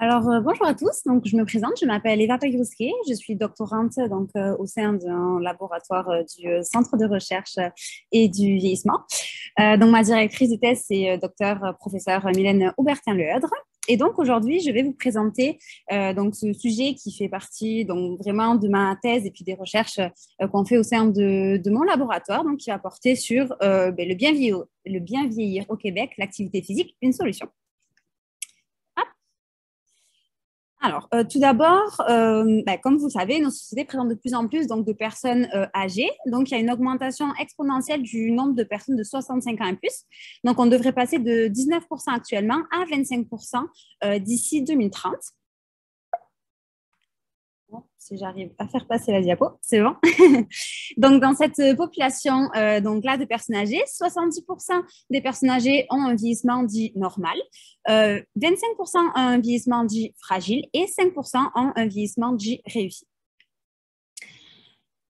Bonjour à tous. Donc, je me présente, je m'appelle Eva Pagruski, je suis doctorante au sein d'un laboratoire du Centre de recherche et du vieillissement. Ma directrice de thèse, c'est professeure Mylène Houbertin-Leudre. Et donc, aujourd'hui, je vais vous présenter ce sujet qui fait partie vraiment de ma thèse et puis des recherches qu'on fait au sein de mon laboratoire, donc qui va porter sur le bien vieillir au Québec, l'activité physique, une solution. Tout d'abord, comme vous le savez, nos sociétés présentent de plus en plus de personnes âgées. Donc, il y a une augmentation exponentielle du nombre de personnes de 65 ans et plus. Donc, on devrait passer de 19% actuellement à 25% d'ici 2030. Bon, si j'arrive à faire passer la diapo, c'est bon. Donc, dans cette population là de personnes âgées, 70% des personnes âgées ont un vieillissement dit normal, 25% ont un vieillissement dit fragile et 5% ont un vieillissement dit réussi.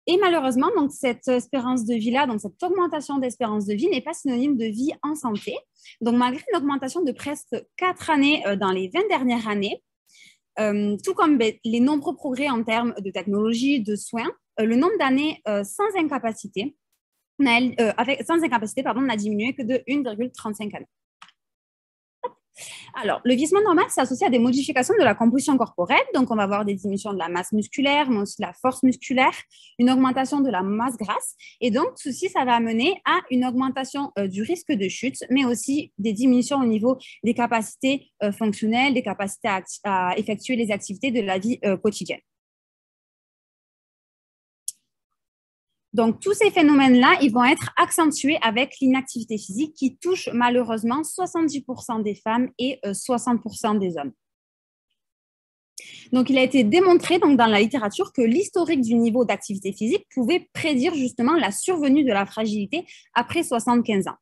Et malheureusement, cette espérance de vie-là, cette augmentation d'espérance de vie n'est pas synonyme de vie en santé. Donc, malgré une augmentation de presque 4 années dans les 20 dernières années, tout comme les nombreux progrès en termes de technologie, de soins, le nombre d'années sans incapacité n'a diminué que de 1,35 années. Alors, le vieillissement normal, c'est associé à des modifications de la composition corporelle. Donc, on va avoir des diminutions de la masse musculaire, mais aussi de la force musculaire, une augmentation de la masse grasse. Et donc, ceci, ça va amener à une augmentation du risque de chute, mais aussi des diminutions au niveau des capacités fonctionnelles, des capacités à effectuer les activités de la vie quotidienne. Donc, tous ces phénomènes-là, ils vont être accentués avec l'inactivité physique qui touche malheureusement 70% des femmes et 60% des hommes. Donc, il a été démontré dans la littérature que l'historique du niveau d'activité physique pouvait prédire justement la survenue de la fragilité après 75 ans.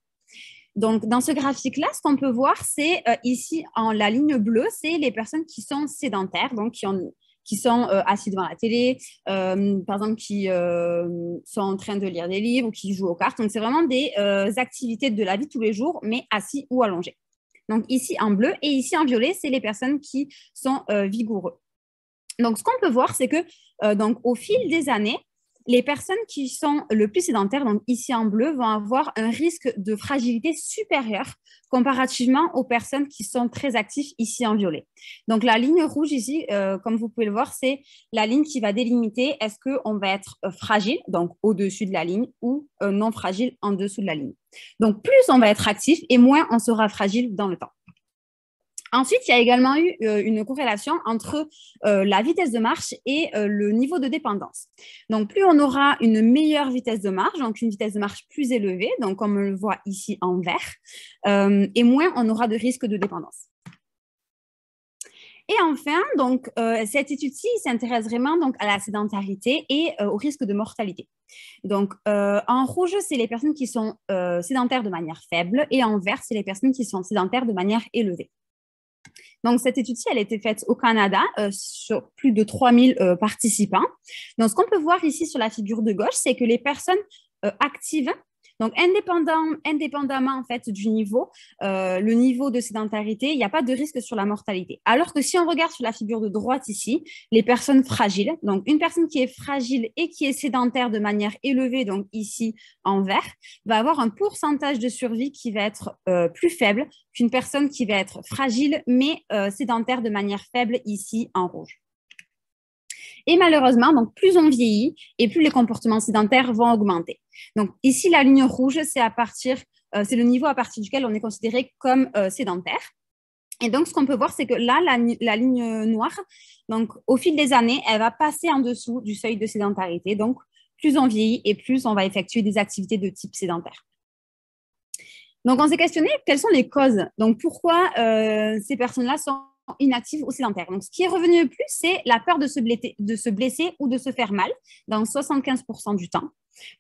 Donc, dans ce graphique-là, ce qu'on peut voir, c'est ici, en la ligne bleue, c'est les personnes qui sont sédentaires, donc qui sont assis devant la télé, par exemple, qui sont en train de lire des livres ou qui jouent aux cartes. Donc, c'est vraiment des activités de la vie de tous les jours, mais assis ou allongés. Donc, ici en bleu et ici en violet, c'est les personnes qui sont vigoureux. Donc, ce qu'on peut voir, c'est que au fil des années, les personnes qui sont le plus sédentaires, donc ici en bleu, vont avoir un risque de fragilité supérieur comparativement aux personnes qui sont très actives ici en violet. Donc, la ligne rouge ici, comme vous pouvez le voir, c'est la ligne qui va délimiter est-ce qu'on va être fragile, donc au-dessus de la ligne, ou non fragile en dessous de la ligne. Donc, plus on va être actif et moins on sera fragile dans le temps. Ensuite, il y a également eu une corrélation entre la vitesse de marche et le niveau de dépendance. Donc, plus on aura une meilleure vitesse de marche, donc une vitesse de marche plus élevée, donc comme on le voit ici en vert, et moins on aura de risque de dépendance. Et enfin, cette étude-ci s'intéresse vraiment à la sédentarité et au risque de mortalité. Donc, en rouge, c'est les personnes qui sont sédentaires de manière faible et en vert, c'est les personnes qui sont sédentaires de manière élevée. Donc, cette étude-ci, elle a été faite au Canada sur plus de 3000 participants. Donc, ce qu'on peut voir ici sur la figure de gauche, c'est que les personnes actives, donc indépendamment en fait du niveau, le niveau de sédentarité, il n'y a pas de risque sur la mortalité. Alors que si on regarde sur la figure de droite ici, les personnes fragiles, donc une personne qui est fragile et qui est sédentaire de manière élevée, donc ici en vert, va avoir un pourcentage de survie qui va être plus faible qu'une personne qui va être fragile mais sédentaire de manière faible ici en rouge. Et malheureusement, plus on vieillit et plus les comportements sédentaires vont augmenter. Donc ici, la ligne rouge, c'est le niveau à partir duquel on est considéré comme sédentaire. Et donc, ce qu'on peut voir, c'est que là, la ligne noire, donc au fil des années, elle va passer en dessous du seuil de sédentarité. Donc, plus on vieillit et plus on va effectuer des activités de type sédentaire. Donc, on s'est questionné quelles sont les causes. Donc, pourquoi ces personnes-là sont inactives ou sédentaires. Donc, ce qui est revenu le plus, c'est la peur de se blesser ou de se faire mal dans 75% du temps,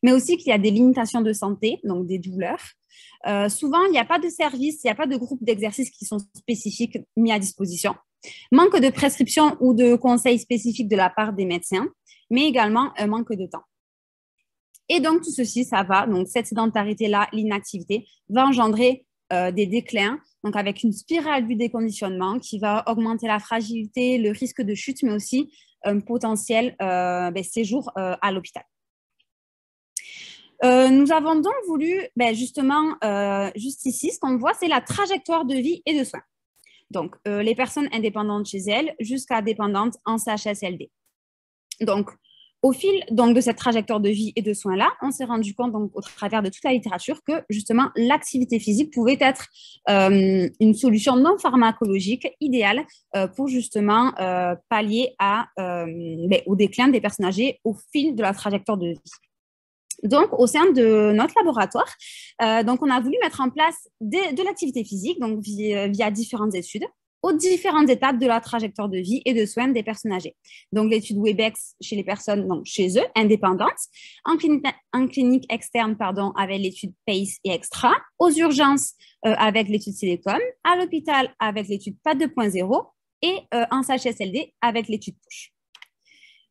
mais aussi qu'il y a des limitations de santé, donc des douleurs. Souvent, il n'y a pas de services, il n'y a pas de groupes d'exercices qui sont spécifiques mis à disposition. Manque de prescriptions ou de conseils spécifiques de la part des médecins, mais également un manque de temps. Et donc, tout ceci, ça va, donc cette sédentarité-là, l'inactivité, va engendrer des déclins, donc avec une spirale du déconditionnement qui va augmenter la fragilité, le risque de chute, mais aussi un potentiel séjour à l'hôpital. Nous avons donc voulu, justement, juste ici, ce qu'on voit, c'est la trajectoire de vie et de soins. Donc, les personnes indépendantes chez elles jusqu'à dépendantes en CHSLD. Donc, au fil donc, de cette trajectoire de vie et de soins-là, on s'est rendu compte, donc, au travers de toute la littérature, que justement, l'activité physique pouvait être une solution non pharmacologique idéale pour justement pallier au déclin des personnes âgées au fil de la trajectoire de vie. Donc, au sein de notre laboratoire, donc on a voulu mettre en place de l'activité physique donc via différentes études aux différentes étapes de la trajectoire de vie et de soins des personnes âgées. Donc, l'étude Webex chez les personnes, donc chez eux, indépendantes, en clinique externe, avec l'étude PACE et Extra, aux urgences avec l'étude Silicon, à l'hôpital avec l'étude PAD 2.0 et en CHSLD avec l'étude PUSH.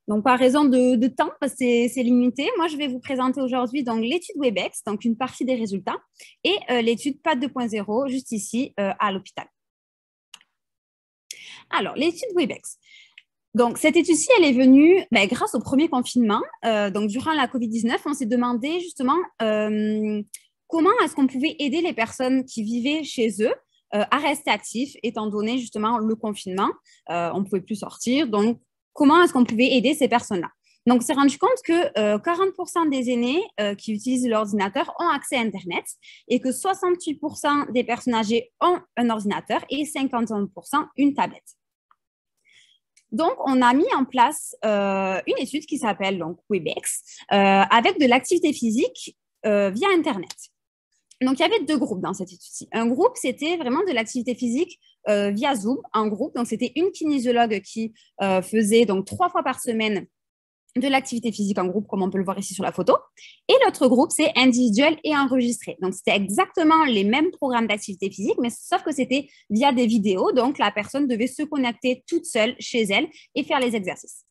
Donc, par raison de temps, c'est limité. Moi, je vais vous présenter aujourd'hui l'étude Webex, donc une partie des résultats, et l'étude PAD 2.0, juste ici, à l'hôpital. Alors, l'étude Webex. Donc, cette étude-ci, elle est venue grâce au premier confinement. Donc, durant la COVID-19, on s'est demandé justement comment est-ce qu'on pouvait aider les personnes qui vivaient chez eux à rester actifs, étant donné justement le confinement. On ne pouvait plus sortir, donc comment est-ce qu'on pouvait aider ces personnes-là? Donc, on s'est rendu compte que 40% des aînés qui utilisent l'ordinateur ont accès à Internet et que 68% des personnes âgées ont un ordinateur et 51% une tablette. Donc, on a mis en place une étude qui s'appelle Webex avec de l'activité physique via Internet. Donc, il y avait deux groupes dans cette étude-ci. Un groupe, c'était vraiment de l'activité physique via Zoom, en groupe. Donc, c'était une kinésiologue qui faisait 3 fois par semaine de l'activité physique en groupe, comme on peut le voir ici sur la photo. Et l'autre groupe, c'est individuel et enregistré. Donc, c'était exactement les mêmes programmes d'activité physique, mais sauf que c'était via des vidéos. Donc, la personne devait se connecter toute seule chez elle et faire les exercices.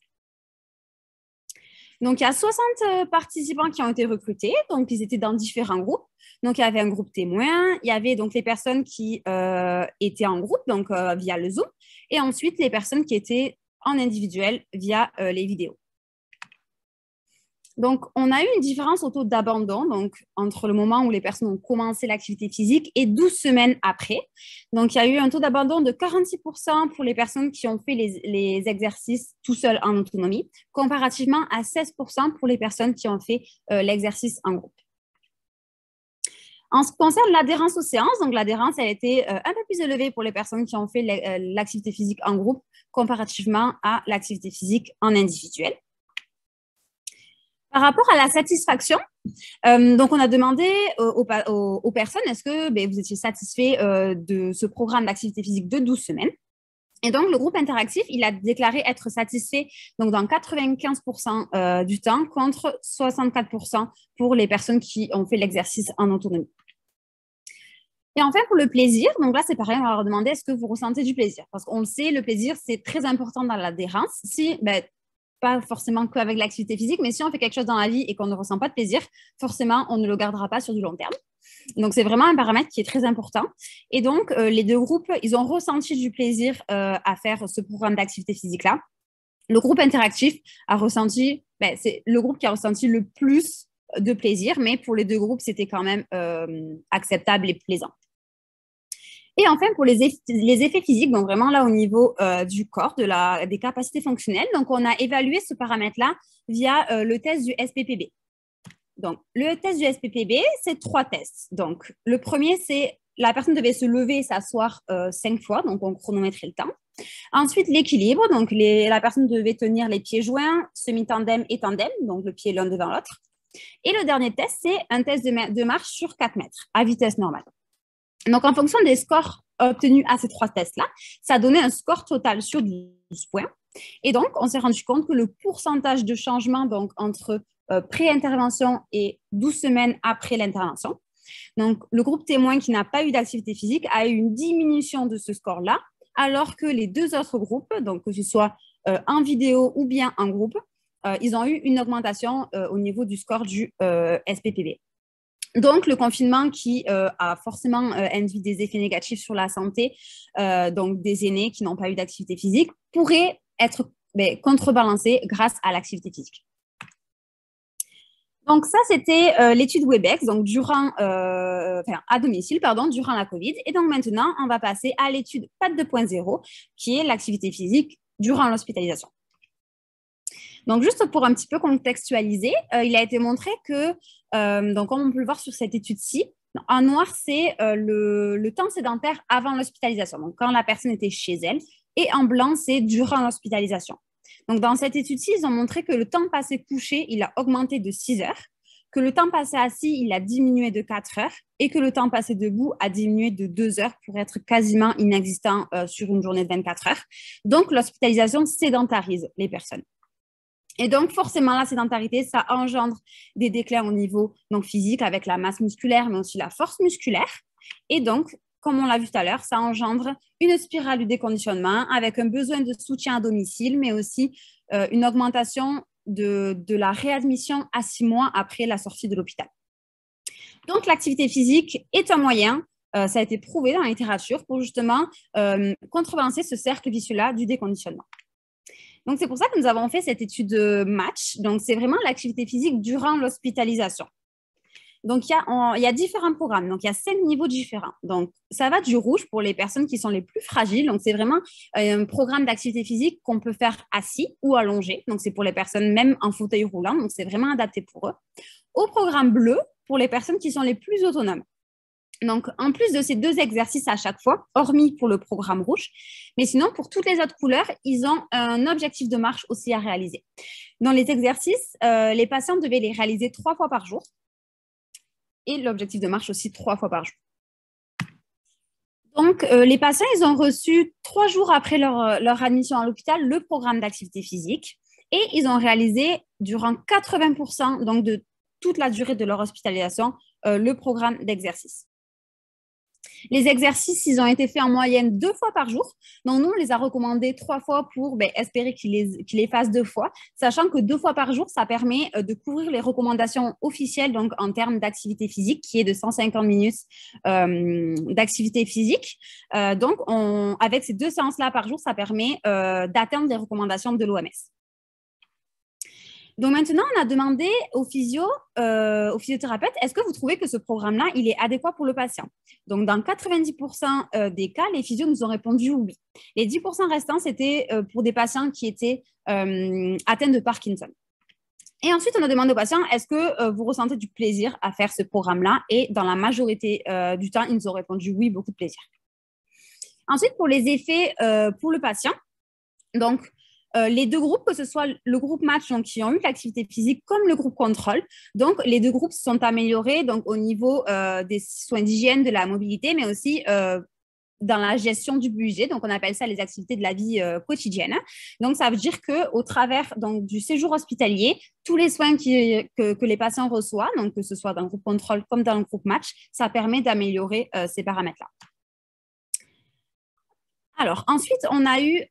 Donc, il y a 60 participants qui ont été recrutés. Donc, ils étaient dans différents groupes. Donc, il y avait un groupe témoin. Il y avait donc les personnes qui étaient en groupe, donc via le Zoom. Et ensuite, les personnes qui étaient en individuel via les vidéos. Donc, on a eu une différence au taux d'abandon entre le moment où les personnes ont commencé l'activité physique et 12 semaines après. Donc, il y a eu un taux d'abandon de 46% pour les personnes qui ont fait les exercices tout seuls en autonomie, comparativement à 16% pour les personnes qui ont fait l'exercice en groupe. En ce qui concerne l'adhérence aux séances, donc l'adhérence a été un peu plus élevée pour les personnes qui ont fait l'activité physique en groupe comparativement à l'activité physique en individuel. Par rapport à la satisfaction, donc on a demandé aux personnes, est-ce que vous étiez satisfait de ce programme d'activité physique de 12 semaines? Et donc, le groupe interactif, il a déclaré être satisfait dans 95% du temps contre 64% pour les personnes qui ont fait l'exercice en autonomie. Et enfin, pour le plaisir, donc là, c'est pareil, on va leur demander est-ce que vous ressentez du plaisir? Parce qu'on le sait, le plaisir, c'est très important dans l'adhérence. Si pas forcément qu'avec l'activité physique, mais si on fait quelque chose dans la vie et qu'on ne ressent pas de plaisir, forcément, on ne le gardera pas sur du long terme. Donc, c'est vraiment un paramètre qui est très important. Et donc, les deux groupes, ils ont ressenti du plaisir à faire ce programme d'activité physique-là. Le groupe interactif a ressenti, c'est le groupe qui a ressenti le plus de plaisir, mais pour les deux groupes, c'était quand même acceptable et plaisant. Et enfin, pour les effets physiques, donc vraiment là au niveau du corps, des capacités fonctionnelles, donc on a évalué ce paramètre-là via le test du SPPB. Donc, le test du SPPB, c'est 3 tests. Donc, le premier, c'est la personne devait se lever et s'asseoir 5 fois, donc on chronométrait le temps. Ensuite, l'équilibre, donc la personne devait tenir les pieds joints, semi-tandem et tandem, donc le pied l'un devant l'autre. Et le dernier test, c'est un test de marche sur 4 mètres à vitesse normale. Donc, en fonction des scores obtenus à ces 3 tests-là, ça a donné un score total sur 12 points. Et donc, on s'est rendu compte que le pourcentage de changement donc, entre pré-intervention et 12 semaines après l'intervention, donc le groupe témoin qui n'a pas eu d'activité physique a eu une diminution de ce score-là, alors que les 2 autres groupes, donc que ce soit en vidéo ou bien en groupe, ils ont eu une augmentation au niveau du score du SPPB. Donc, le confinement qui a forcément induit des effets négatifs sur la santé, donc des aînés qui n'ont pas eu d'activité physique, pourrait être contrebalancé grâce à l'activité physique. Donc, ça, c'était l'étude Webex, donc à domicile, durant la COVID. Et donc, maintenant, on va passer à l'étude PAD 2.0, qui est l'activité physique durant l'hospitalisation. Donc, juste pour un petit peu contextualiser, il a été montré que, donc comme on peut le voir sur cette étude-ci, en noir, c'est le temps sédentaire avant l'hospitalisation, donc quand la personne était chez elle, et en blanc, c'est durant l'hospitalisation. Donc, dans cette étude-ci, ils ont montré que le temps passé couché, il a augmenté de 6 heures, que le temps passé assis, il a diminué de 4 heures, et que le temps passé debout a diminué de 2 heures pour être quasiment inexistant sur une journée de 24 heures. Donc, l'hospitalisation sédentarise les personnes. Et donc, forcément, la sédentarité, ça engendre des déclins au niveau donc, physique avec la masse musculaire, mais aussi la force musculaire. Et donc, comme on l'a vu tout à l'heure, ça engendre une spirale du déconditionnement avec un besoin de soutien à domicile, mais aussi une augmentation de la réadmission à 6 mois après la sortie de l'hôpital. Donc, l'activité physique est un moyen, ça a été prouvé dans la littérature, pour justement contrebalancer ce cercle vicieux-là du déconditionnement. Donc, c'est pour ça que nous avons fait cette étude match. Donc, c'est vraiment l'activité physique durant l'hospitalisation. Donc, il y a différents programmes. Donc, il y a 5 niveaux différents. Donc, ça va du rouge pour les personnes qui sont les plus fragiles. Donc, c'est vraiment un programme d'activité physique qu'on peut faire assis ou allongé. Donc, c'est pour les personnes même en fauteuil roulant. Donc, c'est vraiment adapté pour eux. Au programme bleu, pour les personnes qui sont les plus autonomes. Donc, en plus de ces 2 exercices à chaque fois, hormis pour le programme rouge, mais sinon, pour toutes les autres couleurs, ils ont un objectif de marche aussi à réaliser. Dans les exercices, les patients devaient les réaliser 3 fois par jour et l'objectif de marche aussi 3 fois par jour. Donc, les patients, ils ont reçu 3 jours après leur admission à l'hôpital le programme d'activité physique et ils ont réalisé durant 80% donc de toute la durée de leur hospitalisation le programme d'exercice. Les exercices, ils ont été faits en moyenne 2 fois par jour. Donc, nous, on les a recommandés 3 fois pour espérer qu'ils les fassent 2 fois, sachant que 2 fois par jour, ça permet de couvrir les recommandations officielles donc, en termes d'activité physique, qui est de 150 minutes d'activité physique. Donc, avec ces 2 séances-là par jour, ça permet d'atteindre les recommandations de l'OMS. Donc maintenant, on a demandé aux physiothérapeutes, est-ce que vous trouvez que ce programme-là, il est adéquat pour le patient? Donc dans 90% des cas, les physios nous ont répondu oui. Les 10% restants, c'était pour des patients qui étaient atteints de Parkinson. Et ensuite, on a demandé aux patients, est-ce que vous ressentez du plaisir à faire ce programme-là? Et dans la majorité du temps, ils nous ont répondu oui, beaucoup de plaisir. Ensuite, pour les effets pour le patient, donc, les 2 groupes, que ce soit le groupe match donc, qui ont eu l'activité physique comme le groupe contrôle, donc les 2 groupes se sont améliorés donc, au niveau des soins d'hygiène, de la mobilité, mais aussi dans la gestion du budget. Donc, on appelle ça les activités de la vie quotidienne. Donc, ça veut dire qu'au travers donc, du séjour hospitalier, tous les soins que les patients reçoivent, donc que ce soit dans le groupe contrôle comme dans le groupe match, ça permet d'améliorer ces paramètres-là. Alors, ensuite, on a eu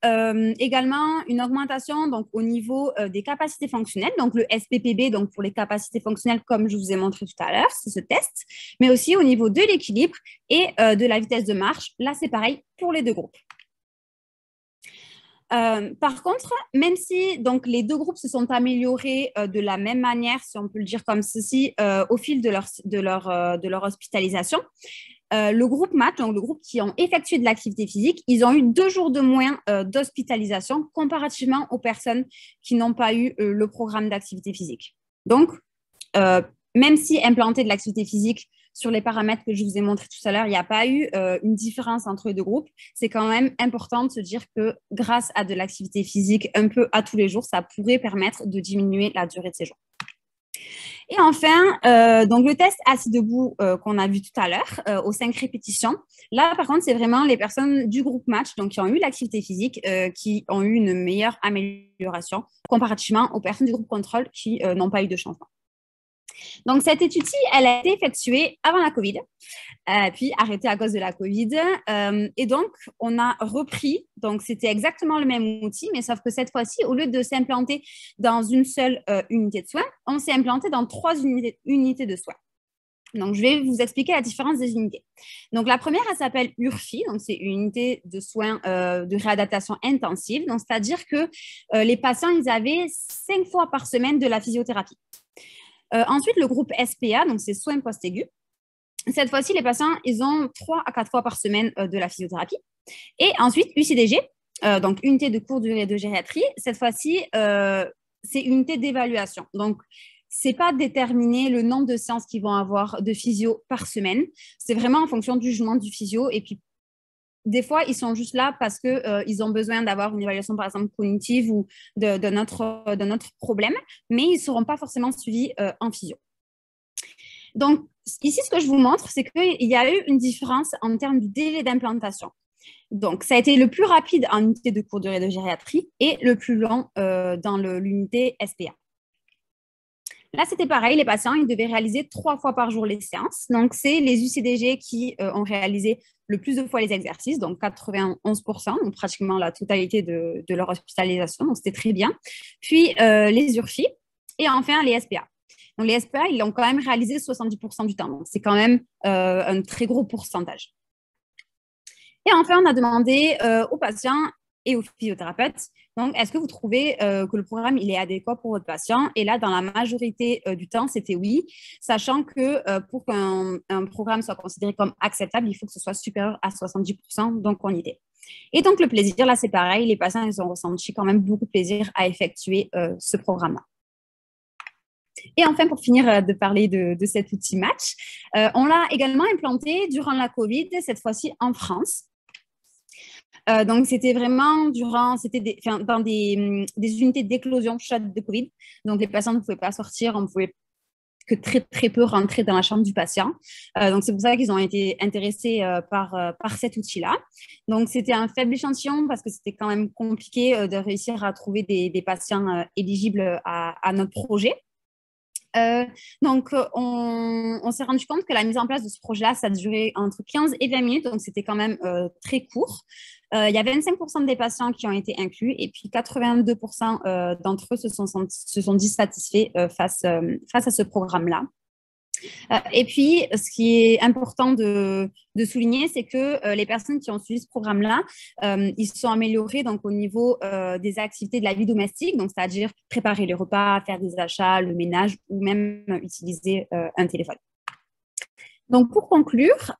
également une augmentation donc, au niveau des capacités fonctionnelles, donc le SPPB donc, pour les capacités fonctionnelles, comme je vous ai montré tout à l'heure, c'est ce test, mais aussi au niveau de l'équilibre et de la vitesse de marche. Là, c'est pareil pour les 2 groupes. Par contre, même si donc, les 2 groupes se sont améliorés de la même manière, si on peut le dire comme ceci, au fil de leur hospitalisation, le groupe match, donc le groupe qui ont effectué de l'activité physique, ils ont eu 2 jours de moins d'hospitalisation comparativement aux personnes qui n'ont pas eu le programme d'activité physique. Donc, même si implanté de l'activité physique sur les paramètres que je vous ai montrés tout à l'heure, il n'y a pas eu une différence entre les 2 groupes, c'est quand même important de se dire que grâce à de l'activité physique un peu à tous les jours, ça pourrait permettre de diminuer la durée de séjour. Et enfin, donc le test assis debout qu'on a vu tout à l'heure, aux 5 répétitions. Là, par contre, c'est vraiment les personnes du groupe match, donc qui ont eu l'activité physique, qui ont eu une meilleure amélioration comparativement aux personnes du groupe contrôle qui n'ont pas eu de changement. Donc, cette étude-ci, elle a été effectuée avant la COVID, puis arrêtée à cause de la COVID. Et donc, on a repris, donc c'était exactement le même outil, mais sauf que cette fois-ci, au lieu de s'implanter dans une seule unité de soins, on s'est implanté dans 3 unités de soins. Donc, je vais vous expliquer la différence des unités. Donc, la première, elle s'appelle URFI. Donc, c'est une unité de soins de réadaptation intensive. Donc, c'est-à-dire que les patients, ils avaient 5 fois par semaine de la physiothérapie. Ensuite, le groupe SPA, donc c'est soins post-aigus. Cette fois-ci, les patients, ils ont 3 à 4 fois par semaine de la physiothérapie. Et ensuite, UCDG, donc unité de courte durée de gériatrie. Cette fois-ci, c'est une unité d'évaluation. Donc, c'est pas déterminer le nombre de séances qu'ils vont avoir de physio par semaine. C'est vraiment en fonction du jugement du physio. Et puis, des fois, ils sont juste là parce qu'ils ont besoin d'avoir une évaluation, par exemple, cognitive ou de notre problème, mais ils ne seront pas forcément suivis en physio. Donc, ici, ce que je vous montre, c'est qu'il y a eu une différence en termes du délai d'implantation. Donc, ça a été le plus rapide en unité de courte durée de gériatrie et le plus long dans l'unité SPA. Là, c'était pareil, les patients, ils devaient réaliser 3 fois par jour les séances. Donc, c'est les UCDG qui ont réalisé le plus de fois les exercices, donc 91%, donc pratiquement la totalité de leur hospitalisation, donc c'était très bien. Puis, les URFI et enfin les SPA. Donc, les SPA, ils l'ont quand même réalisé 70% du temps. Donc, c'est quand même un très gros pourcentage. Et enfin, on a demandé aux patients et aux physiothérapeutes, donc, est-ce que vous trouvez que le programme il est adéquat pour votre patient? Et là, dans la majorité du temps, c'était oui, sachant que pour qu'un programme soit considéré comme acceptable, il faut que ce soit supérieur à 70%, donc on y était. Et donc, le plaisir, là, c'est pareil, les patients, ils ont ressenti quand même beaucoup de plaisir à effectuer ce programme-là. Et enfin, pour finir de parler de cet outil match, on l'a également implanté durant la COVID, cette fois-ci en France. Donc, c'était vraiment dans des unités d'éclosion shot de COVID. Donc, les patients ne pouvaient pas sortir, on ne pouvait que très, très peu rentrer dans la chambre du patient. Donc, c'est pour ça qu'ils ont été intéressés par cet outil-là. Donc, c'était un faible échantillon parce que c'était quand même compliqué de réussir à trouver des patients éligibles à notre projet. Donc, on s'est rendu compte que la mise en place de ce projet-là, ça durait entre 15 et 20 minutes, donc c'était quand même très court. Il y a 25% des patients qui ont été inclus et puis 82% d'entre eux se sont dit satisfaits face à ce programme-là. Et puis, ce qui est important de souligner, c'est que les personnes qui ont suivi ce programme-là, ils se sont améliorés donc, au niveau des activités de la vie domestique, donc c'est-à-dire préparer les repas, faire des achats, le ménage ou même utiliser un téléphone. Donc, pour conclure,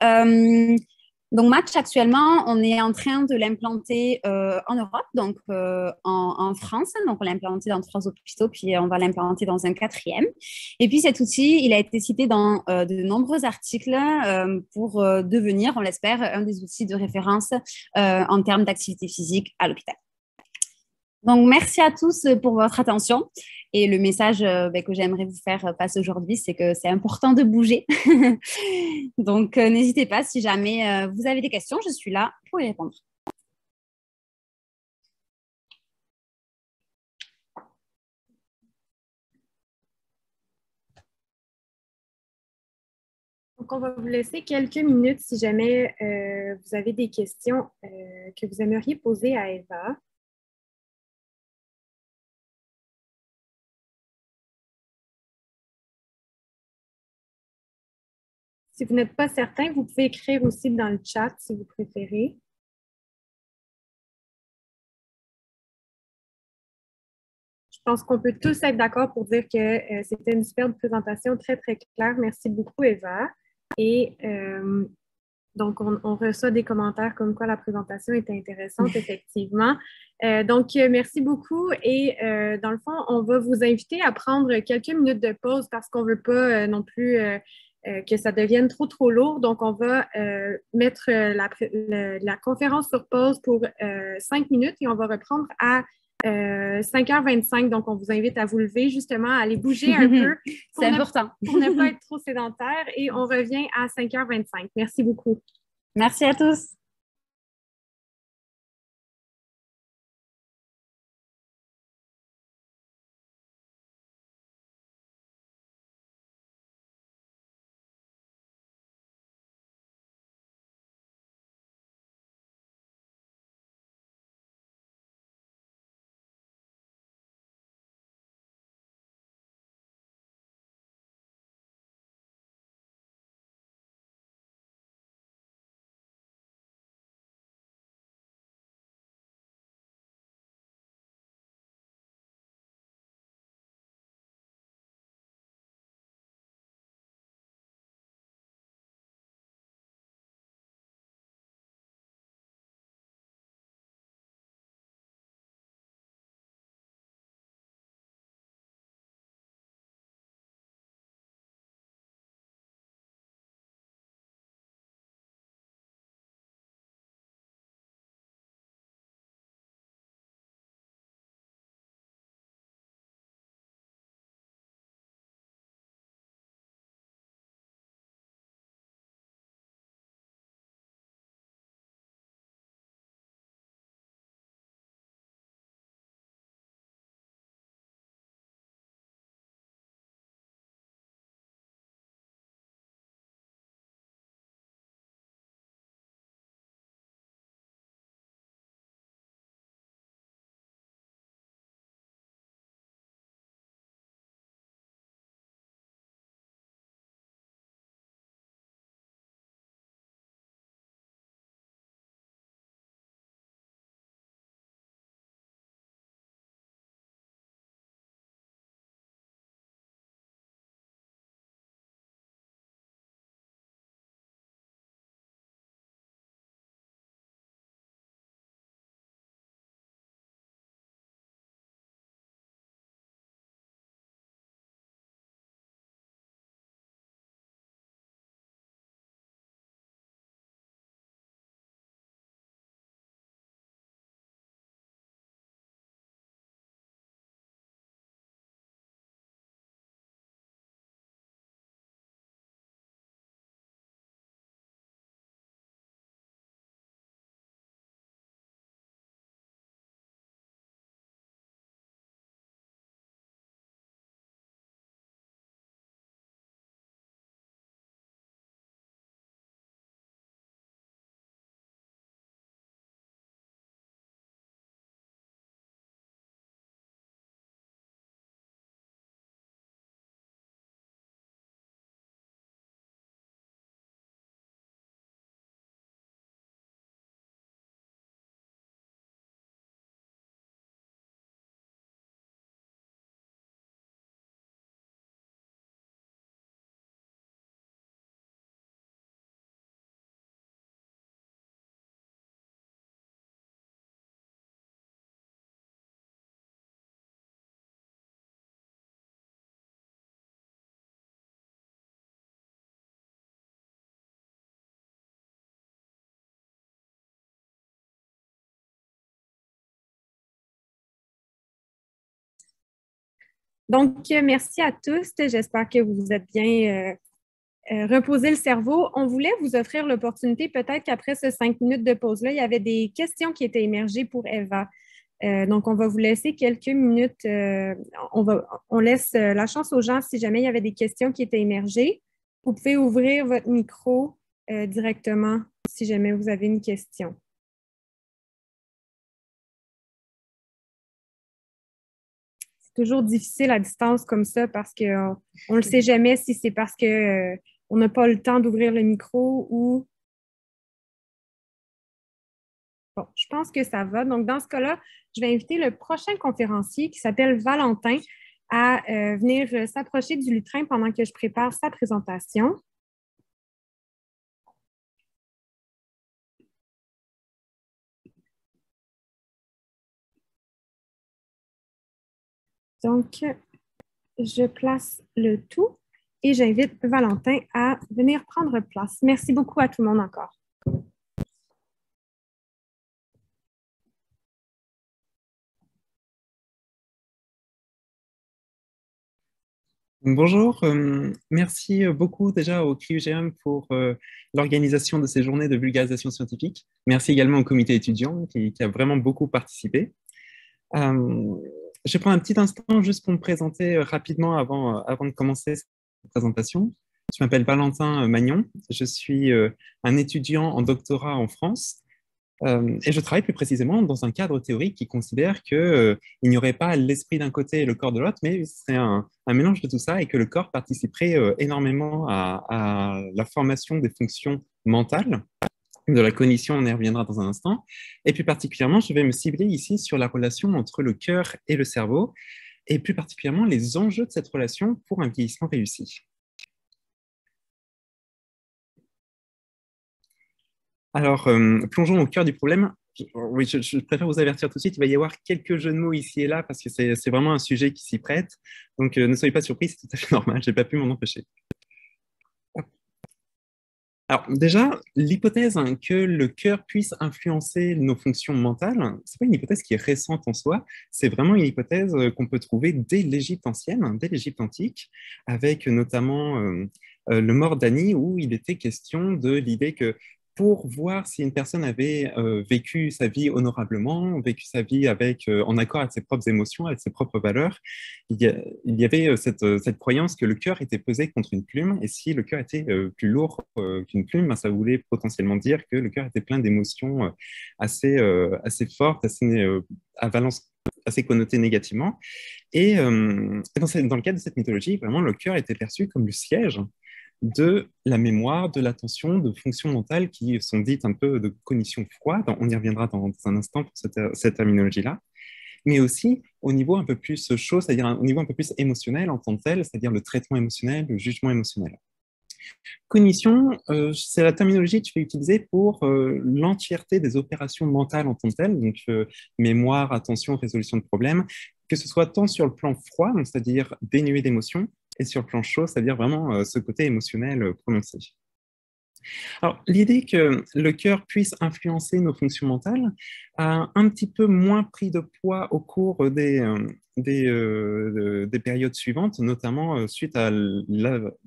donc Match actuellement, on est en train de l'implanter en Europe, donc en France. Donc, on l'a implanté dans 3 hôpitaux, puis on va l'implanter dans un 4e. Et puis, cet outil, il a été cité dans de nombreux articles pour devenir, on l'espère, un des outils de référence en termes d'activité physique à l'hôpital. Donc, merci à tous pour votre attention. Et le message que j'aimerais vous faire passer aujourd'hui, c'est que c'est important de bouger. Donc, n'hésitez pas, si jamais vous avez des questions, je suis là pour y répondre. Donc, on va vous laisser quelques minutes si jamais vous avez des questions que vous aimeriez poser à Eva. Si vous n'êtes pas certain, vous pouvez écrire aussi dans le chat si vous préférez. Je pense qu'on peut tous être d'accord pour dire que c'était une superbe présentation très, très claire. Merci beaucoup, Eva. Et donc, on reçoit des commentaires comme quoi la présentation était intéressante, effectivement. Merci beaucoup. Et dans le fond, on va vous inviter à prendre quelques minutes de pause parce qu'on ne veut pas non plus que ça devienne trop, trop lourd. Donc, on va mettre la conférence sur pause pour 5 minutes et on va reprendre à 5h25. Donc, on vous invite à vous lever, justement, à aller bouger un peu C'est important. pour ne pas être trop sédentaire. Et on revient à 5h25. Merci beaucoup. Merci à tous. Donc, merci à tous. J'espère que vous vous êtes bien reposé le cerveau. On voulait vous offrir l'opportunité, peut-être qu'après ces 5 minutes de pause-là, il y avait des questions qui étaient émergées pour Eva. Donc, on va vous laisser quelques minutes. On laisse la chance aux gens si jamais il y avait des questions qui étaient émergées. Vous pouvez ouvrir votre micro directement si jamais vous avez une question. C'est toujours difficile à distance comme ça parce qu'on ne le sait jamais si c'est parce que on n'a pas le temps d'ouvrir le micro ou... Bon, je pense que ça va. Donc, dans ce cas-là, je vais inviter le prochain conférencier qui s'appelle Valentin à venir s'approcher du lutrin pendant que je prépare sa présentation. Donc, je place le tout et j'invite Valentin à venir prendre place. Merci beaucoup à tout le monde encore. Bonjour, merci beaucoup déjà au CRIUGM pour l'organisation de ces journées de vulgarisation scientifique. Merci également au comité étudiant qui a vraiment beaucoup participé. Je vais prendre un petit instant juste pour me présenter rapidement avant de commencer cette présentation. Je m'appelle Valentin Magnon, je suis un étudiant en doctorat en France. Et je travaille plus précisément dans un cadre théorique qui considère qu'il n'y aurait pas l'esprit d'un côté et le corps de l'autre, mais c'est un mélange de tout ça et que le corps participerait énormément à la formation des fonctions mentales, de la cognition, on y reviendra dans un instant. Et plus particulièrement, je vais me cibler ici sur la relation entre le cœur et le cerveau, et plus particulièrement les enjeux de cette relation pour un vieillissement réussi. Alors, plongeons au cœur du problème. Oui, je préfère vous avertir tout de suite, il va y avoir quelques jeux de mots ici et là parce que c'est vraiment un sujet qui s'y prête. Donc, ne soyez pas surpris, c'est tout à fait normal, je n'ai pas pu m'en empêcher. Alors, déjà, l'hypothèse que le cœur puisse influencer nos fonctions mentales, ce n'est pas une hypothèse qui est récente en soi, c'est vraiment une hypothèse qu'on peut trouver dès l'Égypte ancienne, dès l'Égypte antique, avec notamment le mort d'Ani, où il était question de l'idée que pour voir si une personne avait vécu sa vie honorablement, vécu sa vie en accord avec ses propres émotions, avec ses propres valeurs, il y avait cette croyance que le cœur était pesé contre une plume, et si le cœur était plus lourd qu'une plume, ben, ça voulait potentiellement dire que le cœur était plein d'émotions assez fortes, à valence assez connotées négativement. Et dans le cadre de cette mythologie, vraiment, le cœur était perçu comme le siège de la mémoire, de l'attention, de fonctions mentales qui sont dites un peu de cognition froide. On y reviendra dans un instant pour cette terminologie-là. Mais aussi au niveau un peu plus chaud, c'est-à-dire au niveau un peu plus émotionnel en tant que tel, c'est-à-dire le traitement émotionnel, le jugement émotionnel. Cognition, c'est la terminologie que tu vas utiliser pour l'entièreté des opérations mentales en tant que telles, donc mémoire, attention, résolution de problèmes, que ce soit tant sur le plan froid, c'est-à-dire dénué d'émotions, et sur le plan chaud, c'est-à-dire vraiment ce côté émotionnel prononcé. Alors, l'idée que le cœur puisse influencer nos fonctions mentales a un petit peu moins pris de poids au cours des périodes suivantes, notamment suite à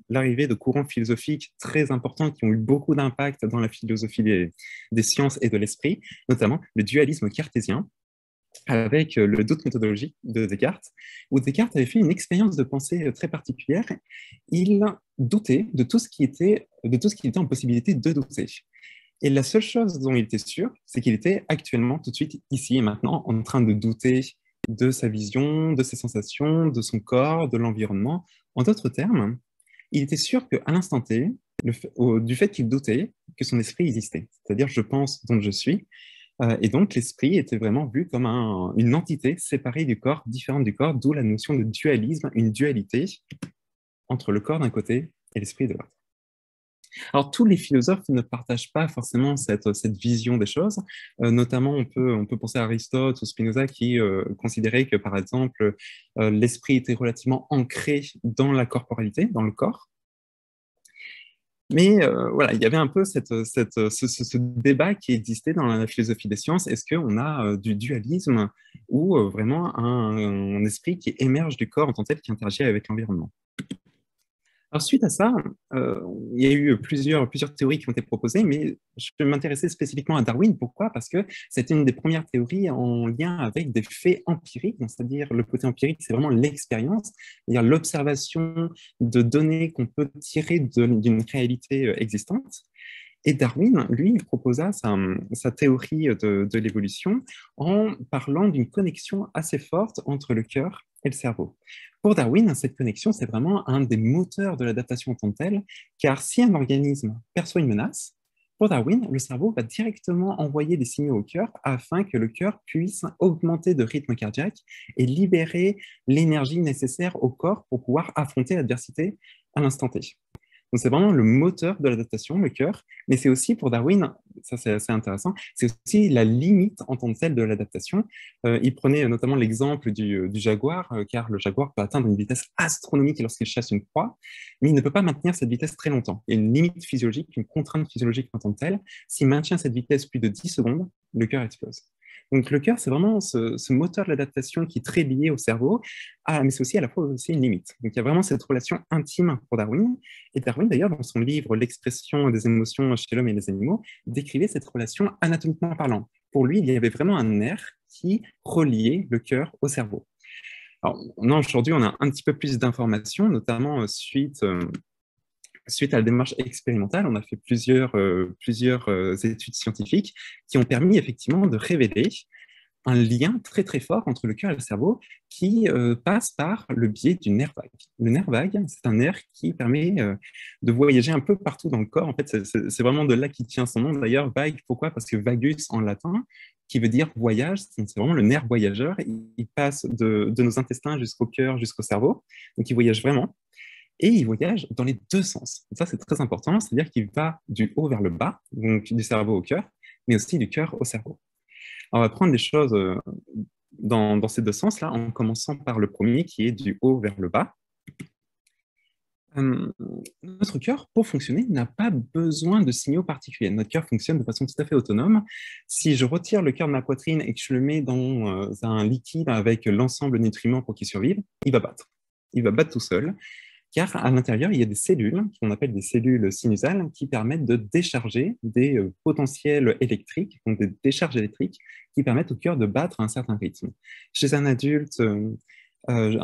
l'arrivée de courants philosophiques très importants qui ont eu beaucoup d'impact dans la philosophie des sciences et de l'esprit, notamment le dualisme cartésien, avec le doute méthodologique de Descartes, où Descartes avait fait une expérience de pensée très particulière. Il doutait de tout ce qui était en possibilité de douter. Et la seule chose dont il était sûr, c'est qu'il était actuellement, tout de suite, ici et maintenant, en train de douter de sa vision, de ses sensations, de son corps, de l'environnement. En d'autres termes, il était sûr qu'à l'instant T, du fait qu'il doutait, que son esprit existait. C'est-à-dire, je pense, donc je suis. Et donc, l'esprit était vraiment vu comme une entité séparée du corps, différente du corps, d'où la notion de dualisme, une dualité entre le corps d'un côté et l'esprit de l'autre. Alors, tous les philosophes ne partagent pas forcément cette vision des choses. Notamment, on peut penser à Aristote ou Spinoza qui considéraient que, par exemple, l'esprit était relativement ancré dans la corporalité, dans le corps. Mais voilà, il y avait un peu ce débat qui existait dans la philosophie des sciences. Est-ce qu'on a du dualisme ou vraiment un esprit qui émerge du corps en tant que tel, qui interagit avec l'environnement? Alors, suite à ça, il y a eu plusieurs théories qui ont été proposées, mais je vais m'intéresser spécifiquement à Darwin. Pourquoi? Parce que c'était une des premières théories en lien avec des faits empiriques, c'est-à-dire le côté empirique, c'est vraiment l'expérience, c'est-à-dire l'observation de données qu'on peut tirer d'une réalité existante. Et Darwin, lui, il proposa sa théorie de l'évolution en parlant d'une connexion assez forte entre le cœur et le cerveau. Pour Darwin, cette connexion, c'est vraiment un des moteurs de l'adaptation en tant que telle, car si un organisme perçoit une menace, pour Darwin, le cerveau va directement envoyer des signaux au cœur afin que le cœur puisse augmenter de rythme cardiaque et libérer l'énergie nécessaire au corps pour pouvoir affronter l'adversité à l'instant T. Donc, c'est vraiment le moteur de l'adaptation, le cœur, mais c'est aussi pour Darwin, ça c'est assez intéressant, c'est aussi la limite en tant que telle de l'adaptation. Il prenait notamment l'exemple du jaguar, car le jaguar peut atteindre une vitesse astronomique lorsqu'il chasse une proie, mais il ne peut pas maintenir cette vitesse très longtemps. Il y a une limite physiologique, une contrainte physiologique en tant que telle. S'il maintient cette vitesse plus de 10 secondes, le cœur explose. Donc le cœur, c'est vraiment ce moteur de l'adaptation qui est très lié au cerveau, mais c'est aussi à la fois aussi une limite. Donc il y a vraiment cette relation intime pour Darwin. Et Darwin, d'ailleurs, dans son livre L'expression des émotions chez l'homme et les animaux, décrivait cette relation anatomiquement parlant. Pour lui, il y avait vraiment un nerf qui reliait le cœur au cerveau. Alors, aujourd'hui, on a un petit peu plus d'informations, notamment suite à la démarche expérimentale, on a fait plusieurs études scientifiques qui ont permis effectivement de révéler un lien très très fort entre le cœur et le cerveau qui passe par le biais du nerf vague. Le nerf vague, c'est un nerf qui permet de voyager un peu partout dans le corps. En fait, c'est vraiment de là qu'il tient son nom. D'ailleurs, vague, pourquoi? Parce que vagus en latin, qui veut dire voyage, c'est vraiment le nerf voyageur. Il passe de nos intestins jusqu'au cœur, jusqu'au cerveau. Donc, il voyage vraiment. Et il voyage dans les deux sens. Et ça, c'est très important, c'est-à-dire qu'il va du haut vers le bas, donc du cerveau au cœur, mais aussi du cœur au cerveau. Alors, on va prendre les choses dans ces deux sens-là, en commençant par le premier qui est du haut vers le bas. Notre cœur, pour fonctionner, n'a pas besoin de signaux particuliers. Notre cœur fonctionne de façon tout à fait autonome. Si je retire le cœur de ma poitrine et que je le mets dans un liquide avec l'ensemble des nutriments pour qu'il survive, il va battre. Il va battre tout seul, car à l'intérieur, il y a des cellules, qu'on appelle des cellules sinusales, qui permettent de décharger des potentiels électriques, donc des décharges électriques, qui permettent au cœur de battre à un certain rythme. Chez un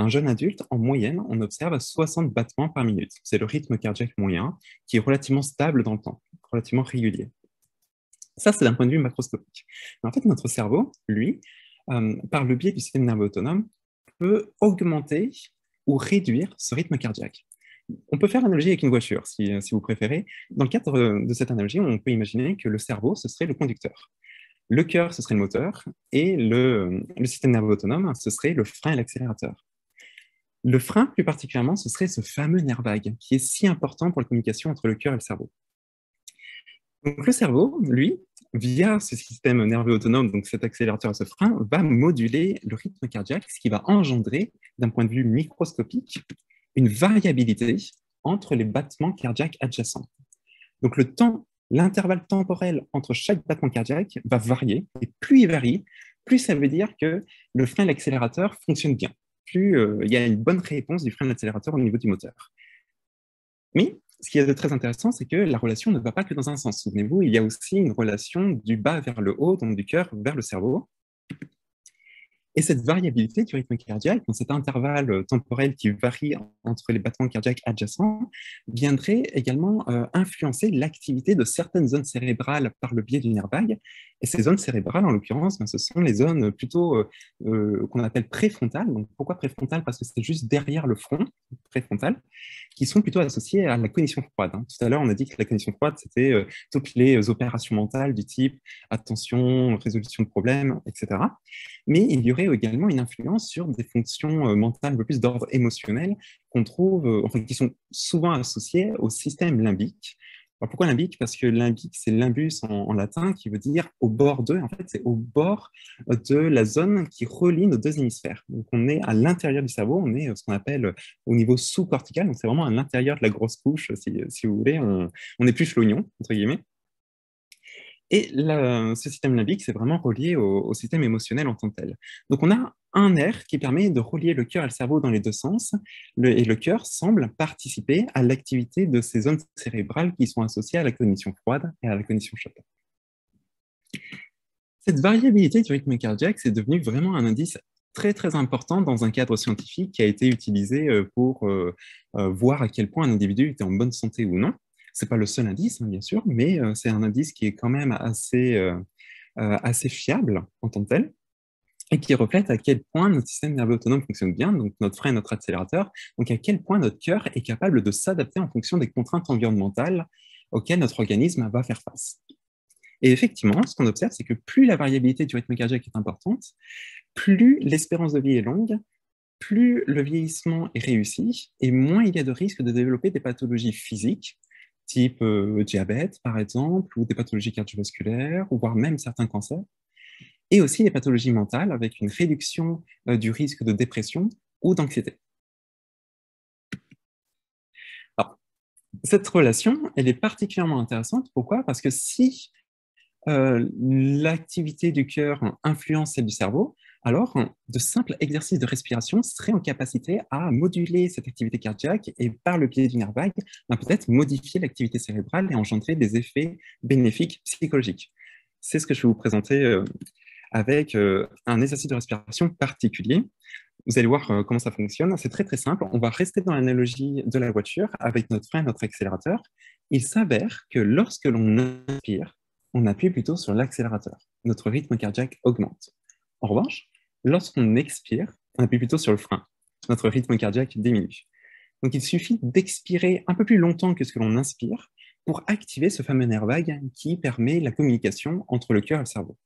jeune adulte, en moyenne, on observe 60 battements par minute. C'est le rythme cardiaque moyen, qui est relativement stable dans le temps, relativement régulier. Ça, c'est d'un point de vue macroscopique. Mais en fait, notre cerveau, lui, par le biais du système nerveux autonome, peut augmenter ou réduire ce rythme cardiaque. On peut faire l'analogie avec une voiture, si vous préférez. Dans le cadre de cette analogie, on peut imaginer que le cerveau, ce serait le conducteur. Le cœur, ce serait le moteur, et le système nerveux autonome, ce serait le frein et l'accélérateur. Le frein, plus particulièrement, ce serait ce fameux nerf vague, qui est si important pour la communication entre le cœur et le cerveau. Donc le cerveau, lui, via ce système nerveux autonome, donc cet accélérateur et ce frein, va moduler le rythme cardiaque, ce qui va engendrer, d'un point de vue microscopique, une variabilité entre les battements cardiaques adjacents. Donc l'intervalle temporel entre chaque battement cardiaque va varier, et plus il varie, plus ça veut dire que le frein et l'accélérateur fonctionnent bien, plus il y a une bonne réponse du frein et de l'accélérateur au niveau du moteur. Mais ce qui est très intéressant, c'est que la relation ne va pas que dans un sens. Souvenez-vous, il y a aussi une relation du bas vers le haut, donc du cœur vers le cerveau. Et cette variabilité du rythme cardiaque, dans cet intervalle temporel qui varie entre les battements cardiaques adjacents, viendrait également influencer l'activité de certaines zones cérébrales par le biais du nerf vague. Et ces zones cérébrales, en l'occurrence, ce sont les zones plutôt qu'on appelle préfrontales. Donc, pourquoi préfrontales? Parce que c'est juste derrière le front, préfrontal, qui sont plutôt associées à la cognition froide. Tout à l'heure, on a dit que la cognition froide, c'était toutes les opérations mentales du type attention, résolution de problèmes, etc. Mais il y aurait également une influence sur des fonctions mentales un peu plus d'ordre émotionnel qu'on trouve, enfin, qui sont souvent associées au système limbique, Alors, pourquoi limbique? Parce que limbique, c'est limbus en latin, qui veut dire au bord de. En fait, c'est au bord de la zone qui relie nos deux hémisphères. Donc, on est à l'intérieur du cerveau, on est ce qu'on appelle au niveau sous-cortical. Donc, c'est vraiment à l'intérieur de la grosse couche, si vous voulez. On épluche l'oignon, entre guillemets. Et ce système limbique, c'est vraiment relié au système émotionnel en tant que tel. Donc, on a un nerf qui permet de relier le cœur et le cerveau dans les deux sens, et le cœur semble participer à l'activité de ces zones cérébrales qui sont associées à la cognition froide et à la cognition chaude. Cette variabilité du rythme cardiaque, c'est devenu vraiment un indice très, très important dans un cadre scientifique qui a été utilisé pour voir à quel point un individu était en bonne santé ou non. Ce n'est pas le seul indice, hein, bien sûr, mais c'est un indice qui est quand même assez fiable en tant que tel et qui reflète à quel point notre système nerveux autonome fonctionne bien, donc notre frein et notre accélérateur, donc à quel point notre cœur est capable de s'adapter en fonction des contraintes environnementales auxquelles notre organisme va faire face. Et effectivement, ce qu'on observe, c'est que plus la variabilité du rythme cardiaque est importante, plus l'espérance de vie est longue, plus le vieillissement est réussi, et moins il y a de risque de développer des pathologies physiques, type diabète, par exemple, ou des pathologies cardiovasculaires, ou voire même certains cancers, et aussi les pathologies mentales, avec une réduction du risque de dépression ou d'anxiété. Alors, cette relation, elle est particulièrement intéressante. Pourquoi? Parce que si l'activité du cœur influence celle du cerveau, alors de simples exercices de respiration seraient en capacité à moduler cette activité cardiaque et par le biais du nerf vague, peut-être modifier l'activité cérébrale et engendrer des effets bénéfiques psychologiques. C'est ce que je vais vous présenter avec un exercice de respiration particulier. Vous allez voir comment ça fonctionne. C'est très, très simple. On va rester dans l'analogie de la voiture avec notre frein et notre accélérateur. Il s'avère que lorsque l'on inspire, on appuie plutôt sur l'accélérateur. Notre rythme cardiaque augmente. En revanche, lorsqu'on expire, on appuie plutôt sur le frein. Notre rythme cardiaque diminue. Donc, il suffit d'expirer un peu plus longtemps que ce que l'on inspire pour activer ce fameux nerf vague qui permet la communication entre le cœur et le cerveau.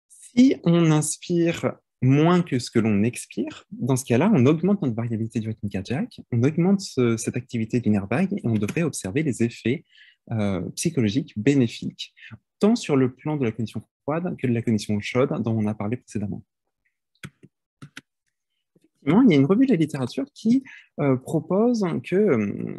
Si on inspire moins que ce que l'on expire, dans ce cas-là, on augmente notre variabilité du rythme cardiaque, on augmente cette activité du nerf vague et on devrait observer les effets psychologiques bénéfiques, tant sur le plan de la cognition froide que de la cognition chaude dont on a parlé précédemment. Effectivement, il y a une revue de la littérature qui propose que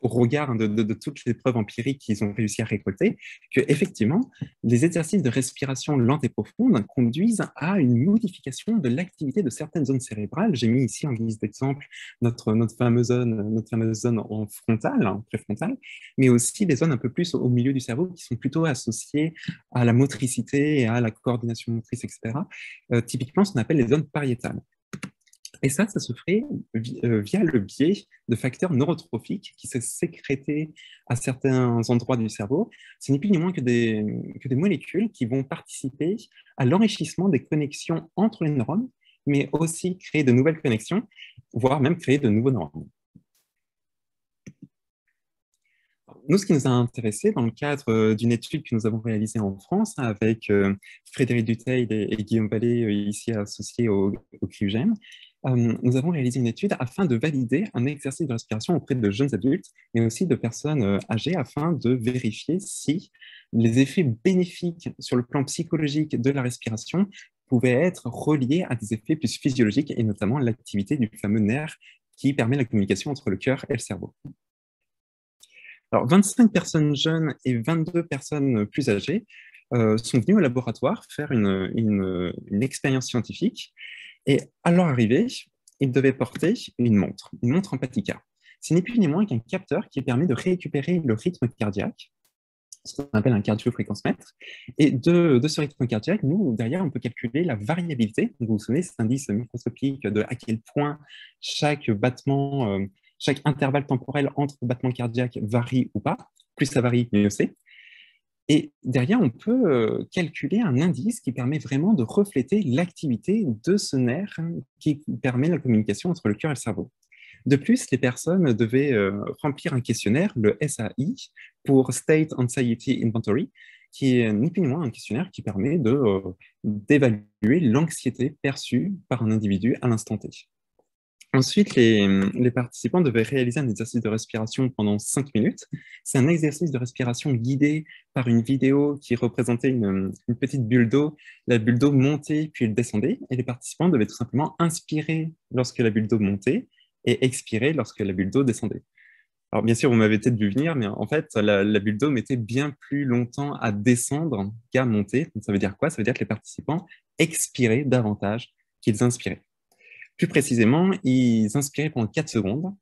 au regard de toutes les preuves empiriques qu'ils ont réussi à récolter, que effectivement, les exercices de respiration lente et profonde conduisent à une modification de l'activité de certaines zones cérébrales. J'ai mis ici en guise d'exemple notre fameuse zone en frontale, préfrontale, mais aussi des zones un peu plus au milieu du cerveau qui sont plutôt associées à la motricité et à la coordination motrice, etc. Typiquement, ce qu'on appelle les zones pariétales. Et ça se ferait via le biais de facteurs neurotrophiques qui se sécrétés à certains endroits du cerveau. Ce n'est plus ni moins que des molécules qui vont participer à l'enrichissement des connexions entre les neurones, mais aussi créer de nouvelles connexions, voire même créer de nouveaux neurones. Nous, ce qui nous a intéressé dans le cadre d'une étude que nous avons réalisée en France avec Frédéric Dutheil et Guillaume Vallée, ici associés au CRIUGEM, nous avons réalisé une étude afin de valider un exercice de respiration auprès de jeunes adultes, mais aussi de personnes âgées, afin de vérifier si les effets bénéfiques sur le plan psychologique de la respiration pouvaient être reliés à des effets plus physiologiques, et notamment l'activité du fameux nerf qui permet la communication entre le cœur et le cerveau. Alors, 25 personnes jeunes et 22 personnes plus âgées sont venues au laboratoire faire une expérience scientifique. Et à leur arrivée, ils devaient porter une montre en Patica. Ce n'est plus ni moins qu'un capteur qui permet de récupérer le rythme cardiaque, ce qu'on appelle un cardiofréquencemètre. Et de ce rythme cardiaque, nous, derrière, on peut calculer la variabilité. Donc, vous vous souvenez, cet indice microscopique de à quel point chaque battement, chaque intervalle temporel entre battements cardiaques varie ou pas. Plus ça varie, mieux c'est. Et derrière, on peut calculer un indice qui permet vraiment de refléter l'activité de ce nerf qui permet la communication entre le cœur et le cerveau. De plus, les personnes devaient remplir un questionnaire, le SAI, pour State Anxiety Inventory, qui est ni plus ni moins un questionnaire qui permet d'évaluer l'anxiété perçue par un individu à l'instant T. Ensuite, les participants devaient réaliser un exercice de respiration pendant 5 minutes. C'est un exercice de respiration guidé par une vidéo qui représentait une petite bulle d'eau. La bulle d'eau montait puis elle descendait et les participants devaient tout simplement inspirer lorsque la bulle d'eau montait et expirer lorsque la bulle d'eau descendait. Alors bien sûr, vous m'avez peut-être vu venir, mais en fait, la bulle d'eau mettait bien plus longtemps à descendre qu'à monter. Donc, ça veut dire quoi? Ça veut dire que les participants expiraient davantage qu'ils inspiraient. Plus précisément, ils inspiraient pendant 4 secondes,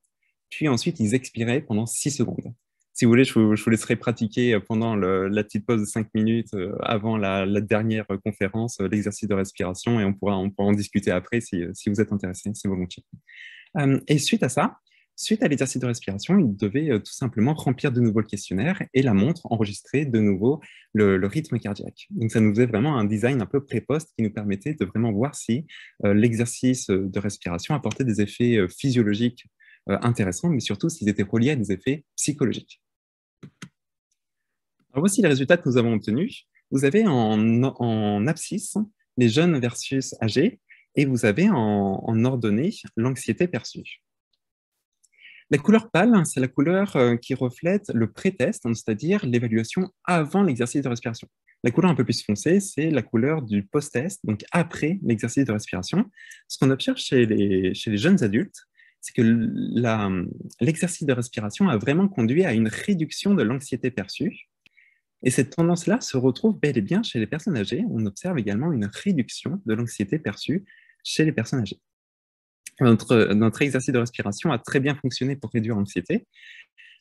puis ensuite ils expiraient pendant 6 secondes. Si vous voulez, je vous laisserai pratiquer pendant la petite pause de 5 minutes avant la dernière conférence, l'exercice de respiration, et on pourra en discuter après si vous êtes intéressé, c'est volontiers. Et suite à ça, suite à l'exercice de respiration, ils devaient tout simplement remplir de nouveau le questionnaire et la montre enregistrer de nouveau le rythme cardiaque. Donc, ça nous faisait vraiment un design un peu pré-post qui nous permettait de vraiment voir si l'exercice de respiration apportait des effets physiologiques intéressants, mais surtout s'ils étaient reliés à des effets psychologiques. Alors, voici les résultats que nous avons obtenus. Vous avez en abscisse les jeunes versus âgés, et vous avez en ordonnée l'anxiété perçue. La couleur pâle, c'est la couleur qui reflète le pré-test, c'est-à-dire l'évaluation avant l'exercice de respiration. La couleur un peu plus foncée, c'est la couleur du post-test, donc après l'exercice de respiration. Ce qu'on observe chez les jeunes adultes, c'est que l'exercice de respiration a vraiment conduit à une réduction de l'anxiété perçue. Et cette tendance-là se retrouve bel et bien chez les personnes âgées. On observe également une réduction de l'anxiété perçue chez les personnes âgées. Notre exercice de respiration a très bien fonctionné pour réduire l'anxiété.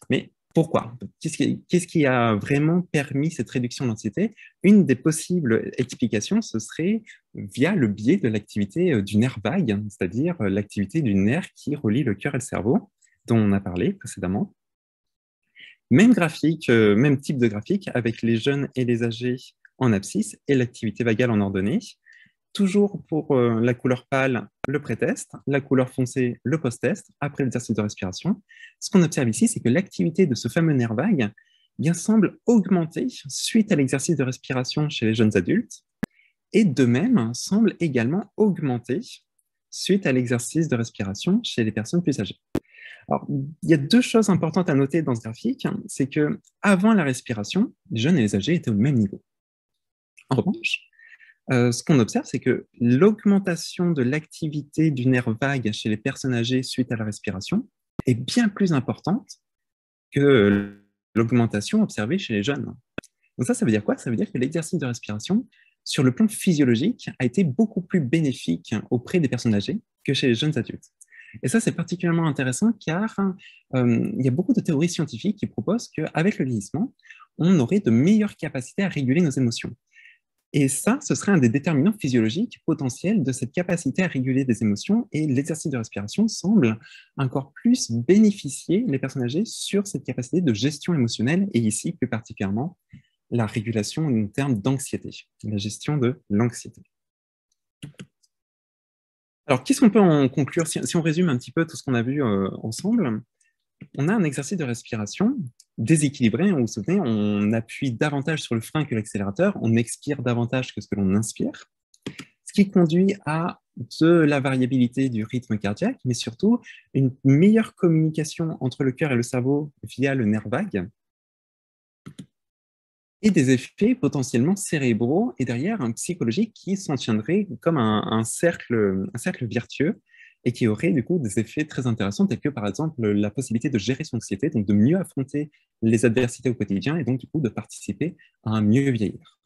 Mais pourquoi? Qu'est-ce qui a vraiment permis cette réduction d'anxiété? Une des possibles explications, ce serait via le biais de l'activité du nerf vague, c'est-à-dire l'activité du nerf qui relie le cœur et le cerveau, dont on a parlé précédemment. Même graphique, même type de graphique avec les jeunes et les âgés en abscisse et l'activité vagale en ordonnée. Toujours pour la couleur pâle, le pré-test, la couleur foncée, le post-test, après l'exercice de respiration. Ce qu'on observe ici, c'est que l'activité de ce fameux nerf vague bien, semble augmenter suite à l'exercice de respiration chez les jeunes adultes et de même semble également augmenter suite à l'exercice de respiration chez les personnes plus âgées. Alors, il y a deux choses importantes à noter dans ce graphique, c'est que avant la respiration, les jeunes et les âgés étaient au même niveau. En revanche, ce qu'on observe, c'est que l'augmentation de l'activité du nerf vague chez les personnes âgées suite à la respiration est bien plus importante que l'augmentation observée chez les jeunes. Donc ça veut dire quoi? Ça veut dire que l'exercice de respiration, sur le plan physiologique, a été beaucoup plus bénéfique auprès des personnes âgées que chez les jeunes adultes. Et ça, c'est particulièrement intéressant car il y a beaucoup de théories scientifiques qui proposent qu'avec le vieillissement, on aurait de meilleures capacités à réguler nos émotions. Et ça, ce serait un des déterminants physiologiques potentiels de cette capacité à réguler des émotions, et l'exercice de respiration semble encore plus bénéficier les personnes âgées sur cette capacité de gestion émotionnelle, et ici plus particulièrement la régulation en termes d'anxiété, la gestion de l'anxiété. Alors, qu'est-ce qu'on peut en conclure si on résume un petit peu tout ce qu'on a vu ensemble? On a un exercice de respiration déséquilibré. Vous vous souvenez, on appuie davantage sur le frein que l'accélérateur, on expire davantage que ce que l'on inspire, ce qui conduit à de la variabilité du rythme cardiaque, mais surtout une meilleure communication entre le cœur et le cerveau via le nerf vague, et des effets potentiellement cérébraux et derrière un psychologique qui s'en tiendrait comme un cercle vertueux et qui aurait du coup des effets très intéressants tels que par exemple la possibilité de gérer son anxiété, donc de mieux affronter les adversités au quotidien et donc du coup de participer à un mieux vieillir.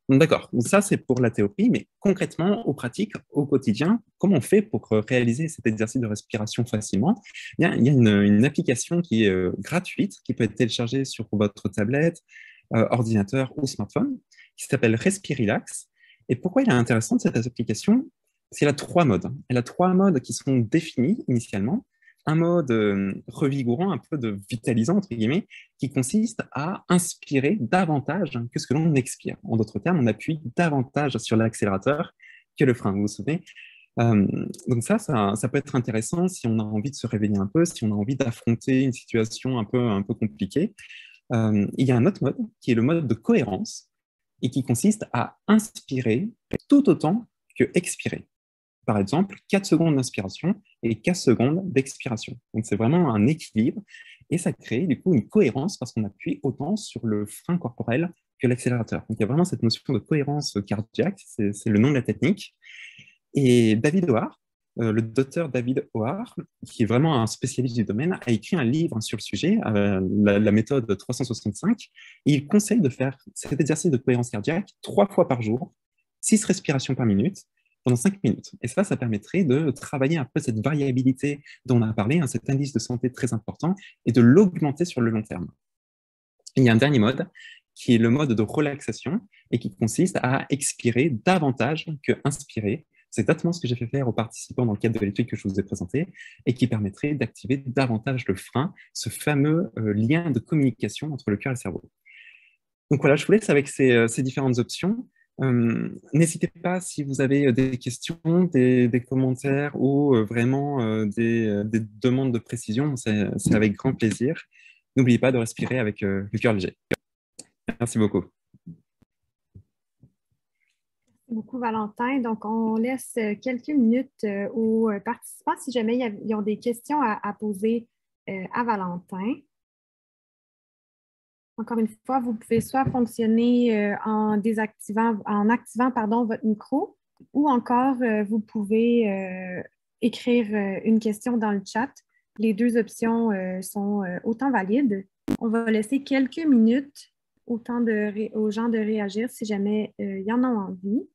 D'accord, donc ça c'est pour la théorie, mais concrètement, aux pratiques, au quotidien, comment on fait pour réaliser cet exercice de respiration facilement? Il y a une application qui est gratuite, qui peut être téléchargée sur votre tablette, ordinateur ou smartphone, qui s'appelle Respirilax. Et pourquoi elle est intéressante cette application? Parce qu'elle a 3 modes. Elle a 3 modes qui sont définis initialement. Un mode revigorant, un peu de vitalisant, entre guillemets, qui consiste à inspirer davantage que ce que l'on expire. En d'autres termes, on appuie davantage sur l'accélérateur que le frein, vous vous souvenez. Donc ça peut être intéressant si on a envie de se réveiller un peu, si on a envie d'affronter une situation un peu compliquée. Il y a un autre mode qui est le mode de cohérence et qui consiste à inspirer tout autant que expirer. Par exemple, 4 secondes d'inspiration et 4 secondes d'expiration. Donc, c'est vraiment un équilibre et ça crée du coup une cohérence parce qu'on appuie autant sur le frein corporel que l'accélérateur. Donc, il y a vraiment cette notion de cohérence cardiaque, c'est le nom de la technique. Et David O'Hare, le docteur David O'Hare, qui est vraiment un spécialiste du domaine, a écrit un livre sur le sujet, la méthode 365. Et il conseille de faire cet exercice de cohérence cardiaque 3 fois par jour, 6 respirations par minute, pendant 5 minutes. Et ça permettrait de travailler un peu cette variabilité dont on a parlé, hein, cet indice de santé très important, et de l'augmenter sur le long terme. Et il y a un dernier mode, qui est le mode de relaxation, et qui consiste à expirer davantage que inspirer. C'est exactement ce que j'ai fait faire aux participants dans le cadre de l'étude que je vous ai présentée, et qui permettrait d'activer davantage le frein, ce fameux lien de communication entre le cœur et le cerveau. Donc voilà, je vous laisse avec ces différentes options. N'hésitez pas si vous avez des questions, des commentaires ou vraiment des demandes de précision, c'est avec grand plaisir. N'oubliez pas de respirer avec le cœur léger. Merci beaucoup. Merci beaucoup, Valentin. Donc, on laisse quelques minutes aux participants si jamais ils ont des questions à poser à Valentin. Encore une fois, vous pouvez soit fonctionner en activant votre micro, ou encore vous pouvez écrire une question dans le chat. Les deux options sont autant valides. On va laisser quelques minutes aux gens de réagir si jamais ils en ont envie.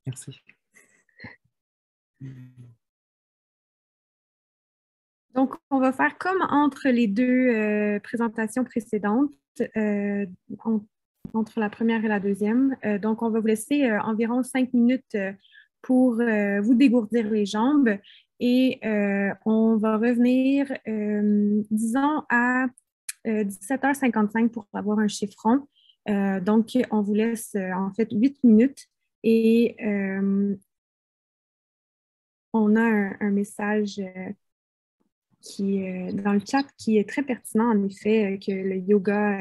Merci. Donc, on va faire comme entre les deux présentations précédentes, entre la première et la deuxième. Donc, on va vous laisser environ 5 minutes pour vous dégourdir les jambes et on va revenir, disons, à 17h55 pour avoir un chiffron. Donc, on vous laisse en fait 8 minutes et on a un message qui est dans le chat qui est très pertinent, en effet, que le yoga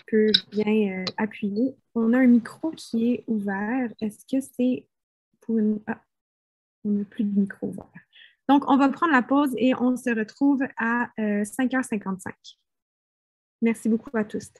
peut bien appuyer. On a un micro qui est ouvert. Est-ce que c'est pour une... Ah, on n'a plus de micro ouvert. Donc, on va prendre la pause et on se retrouve à 5h55. Merci beaucoup à tous.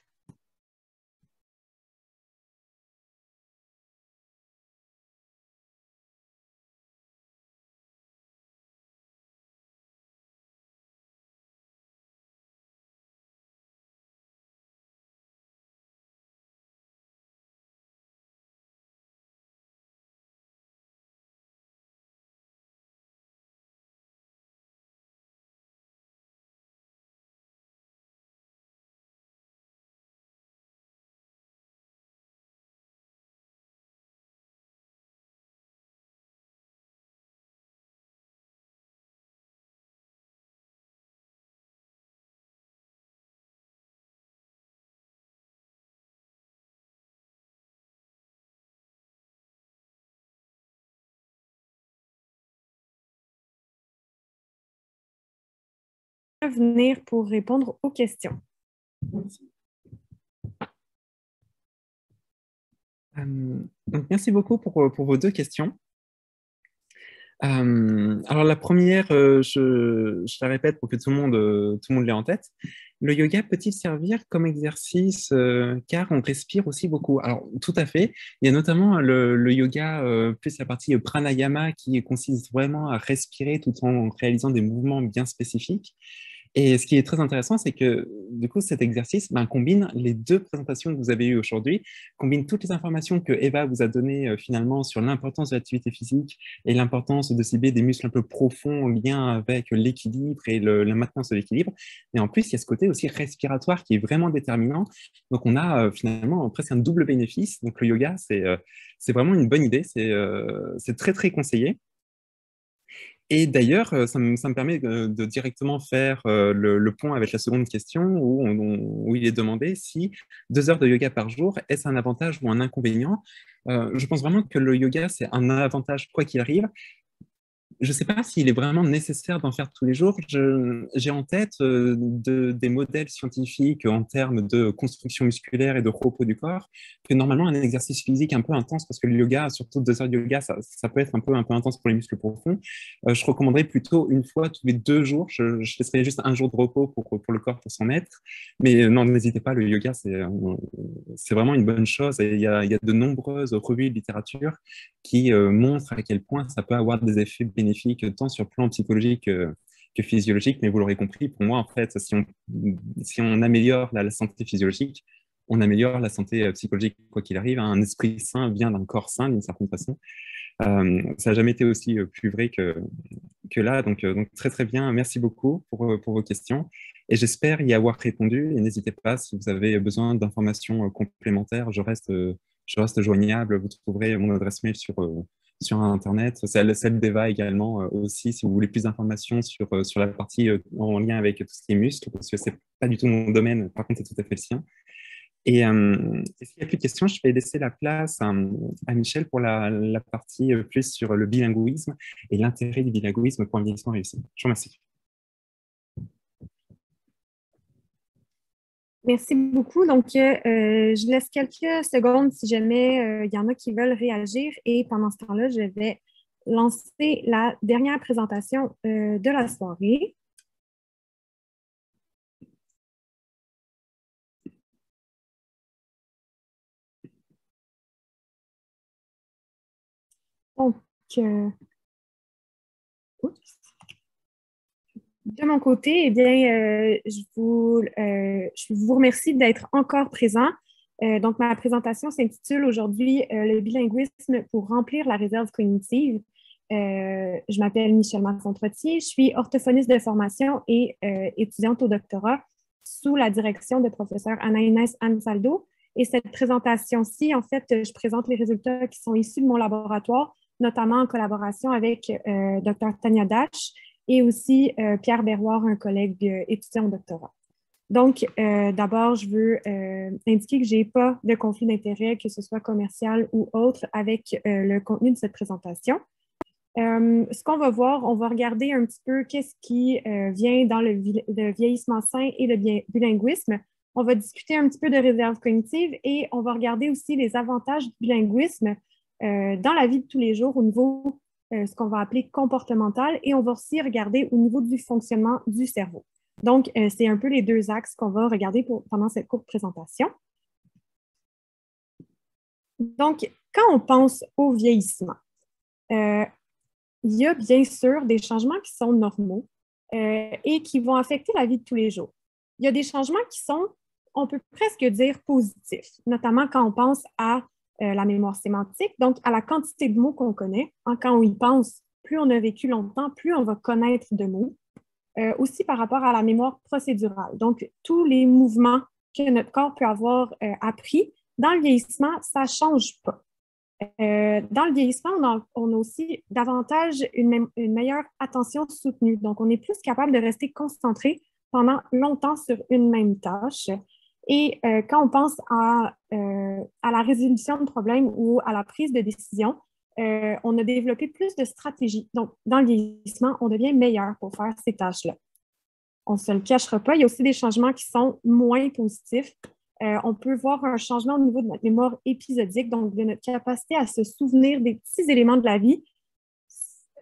Venir pour répondre aux questions. Donc, merci beaucoup pour vos deux questions. Alors la première, je la répète pour que tout le monde l'ait en tête. Le yoga peut-il servir comme exercice car on respire aussi beaucoup? Alors tout à fait. Il y a notamment le yoga plus la partie pranayama qui consiste vraiment à respirer tout en réalisant des mouvements bien spécifiques. Et ce qui est très intéressant, c'est que du coup, cet exercice combine les deux présentations que vous avez eues aujourd'hui, combine toutes les informations que Eva vous a données finalement sur l'importance de l'activité physique et l'importance de cibler des muscles un peu profonds en lien avec l'équilibre et la maintenance de l'équilibre. Et en plus, il y a ce côté aussi respiratoire qui est vraiment déterminant. Donc, on a finalement presque un double bénéfice. Donc, le yoga, c'est vraiment une bonne idée. C'est très, très conseillé. Et d'ailleurs, ça me permet de directement faire le point avec la seconde question où il est demandé si 2 heures de yoga par jour, est-ce un avantage ou un inconvénient? Je pense vraiment que le yoga, c'est un avantage quoi qu'il arrive. Je ne sais pas s'il est vraiment nécessaire d'en faire tous les jours. J'ai en tête des modèles scientifiques en termes de construction musculaire et de repos du corps, que normalement un exercice physique un peu intense, parce que le yoga, surtout 2 heures de yoga, ça peut être un peu intense pour les muscles profonds. Je recommanderais plutôt une fois tous les 2 jours. Je laisserais juste un jour de repos pour le corps, pour s'en mettre. Mais non, n'hésitez pas, le yoga, c'est vraiment une bonne chose. Et il y a de nombreuses revues de littérature qui montre à quel point ça peut avoir des effets bénéfiques tant sur le plan psychologique que physiologique. Mais vous l'aurez compris, pour moi, en fait, si on améliore la santé physiologique, on améliore la santé psychologique, quoi qu'il arrive. Un esprit sain vient d'un corps sain, d'une certaine façon. Ça n'a jamais été aussi plus vrai que là. Donc, très, très bien. Merci beaucoup pour vos questions. Et j'espère y avoir répondu. Et n'hésitez pas, si vous avez besoin d'informations complémentaires, je reste joignable. Vous trouverez mon adresse mail sur Internet. Celle d'Eva également aussi, si vous voulez plus d'informations sur la partie en lien avec tout ce qui est muscles, parce que c'est pas du tout mon domaine. Par contre, c'est tout à fait le sien. Et s'il n'y a plus de questions, je vais laisser la place à Michel pour la partie plus sur le bilinguisme et l'intérêt du bilinguisme pour un vieillissement réussi. Je vous remercie. Merci beaucoup. Donc, je laisse quelques secondes si jamais il y en a qui veulent réagir. Et pendant ce temps-là, je vais lancer la dernière présentation de la soirée. Donc, de mon côté, eh bien, je vous remercie d'être encore présent. Donc, ma présentation s'intitule aujourd'hui Le bilinguisme pour remplir la réserve cognitive. Je m'appelle Michel Masson-Trottier, je suis orthophoniste de formation et étudiante au doctorat sous la direction de professeur Ana-Inès Ansaldo. Et cette présentation-ci, en fait, je présente les résultats qui sont issus de mon laboratoire, notamment en collaboration avec Dr. Tania Dash et aussi Pierre Berroir, un collègue étudiant au doctorat. Donc, d'abord, je veux indiquer que je n'ai pas de conflit d'intérêt, que ce soit commercial ou autre, avec le contenu de cette présentation. Ce qu'on va voir, on va regarder un petit peu qu'est-ce qui vient dans le vieillissement sain et le bilinguisme. On va discuter un petit peu de réserve cognitive et on va regarder aussi les avantages du bilinguisme dans la vie de tous les jours au niveau ce qu'on va appeler comportemental et on va aussi regarder au niveau du fonctionnement du cerveau. Donc, c'est un peu les deux axes qu'on va regarder pendant cette courte présentation. Donc, quand on pense au vieillissement, il y a bien sûr des changements qui sont normaux et qui vont affecter la vie de tous les jours. Il y a des changements qui sont, on peut presque dire, positifs, notamment quand on pense à la mémoire sémantique, donc à la quantité de mots qu'on connaît. Quand on y pense, plus on a vécu longtemps, plus on va connaître de mots. Aussi par rapport à la mémoire procédurale. Donc, tous les mouvements que notre corps peut avoir appris, dans le vieillissement, ça ne change pas. Dans le vieillissement, on a aussi davantage une meilleure attention soutenue. Donc, on est plus capable de rester concentré pendant longtemps sur une même tâche. Et quand on pense à la résolution de problèmes ou à la prise de décision, on a développé plus de stratégies. Donc, dans le vieillissement, on devient meilleur pour faire ces tâches-là. On ne se le cachera pas. Il y a aussi des changements qui sont moins positifs. On peut voir un changement au niveau de notre mémoire épisodique, donc de notre capacité à se souvenir des petits éléments de la vie.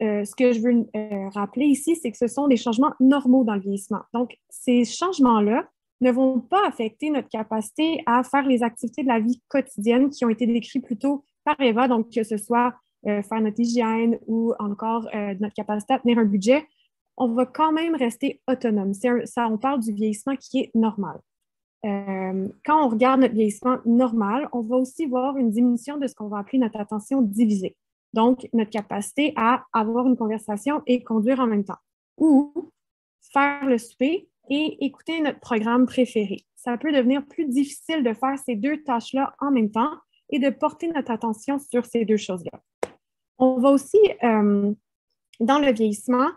Ce que je veux rappeler ici, c'est que ce sont des changements normaux dans le vieillissement. Donc, ces changements-là ne vont pas affecter notre capacité à faire les activités de la vie quotidienne qui ont été décrites plus tôt par Eva, donc que ce soit faire notre hygiène ou encore notre capacité à tenir un budget, on va quand même rester autonome. On parle du vieillissement qui est normal. Quand on regarde notre vieillissement normal, on va aussi voir une diminution de ce qu'on va appeler notre attention divisée. Donc, notre capacité à avoir une conversation et conduire en même temps. Ou faire le souper et écouter notre programme préféré. Ça peut devenir plus difficile de faire ces deux tâches-là en même temps et de porter notre attention sur ces deux choses-là. On va aussi, dans le vieillissement,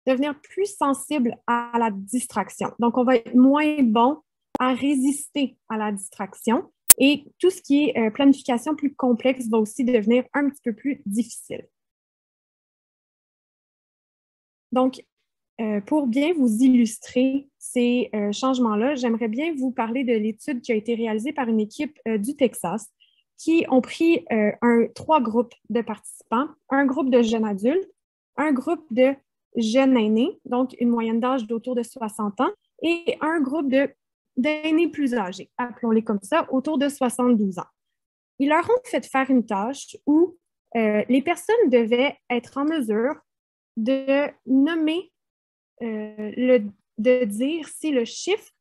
devenir plus sensible à la distraction. Donc, on va être moins bon à résister à la distraction et tout ce qui est planification plus complexe va aussi devenir un petit peu plus difficile. Donc, pour bien vous illustrer ces changements-là, j'aimerais bien vous parler de l'étude qui a été réalisée par une équipe du Texas qui ont pris 3 groupes de participants, un groupe de jeunes adultes, un groupe de jeunes aînés, donc une moyenne d'âge d'autour de 60 ans, et un groupe d'aînés plus âgés, appelons-les comme ça, autour de 72 ans. Ils leur ont fait faire une tâche où les personnes devaient être en mesure de nommer, de dire si le chiffre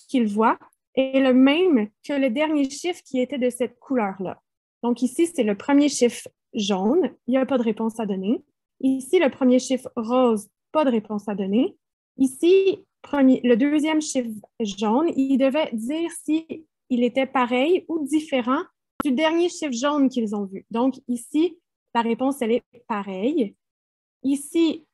qu'ils voient est le même que le dernier chiffre qui était de cette couleur-là. Donc ici, c'est le premier chiffre jaune, il n'y a pas de réponse à donner. Ici, le premier chiffre rose, pas de réponse à donner. Ici, le deuxième chiffre jaune, il devait dire s'il était pareil ou différent du dernier chiffre jaune qu'ils ont vu. Donc ici, la réponse, elle est pareille. Ici,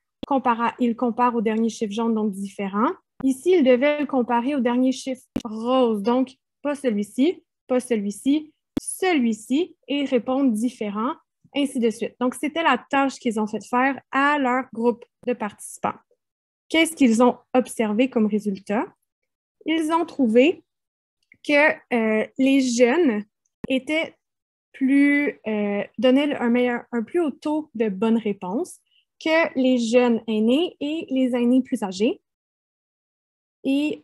il compare au dernier chiffre jaune, donc différent. Ici, il devait le comparer au dernier chiffre rose, donc pas celui-ci, pas celui-ci, celui-ci, et répondre différent, ainsi de suite. Donc, c'était la tâche qu'ils ont fait faire à leur groupe de participants. Qu'est-ce qu'ils ont observé comme résultat? Ils ont trouvé que les jeunes étaient donnaient un plus haut taux de bonnes réponses que les jeunes aînés et les aînés plus âgés. Et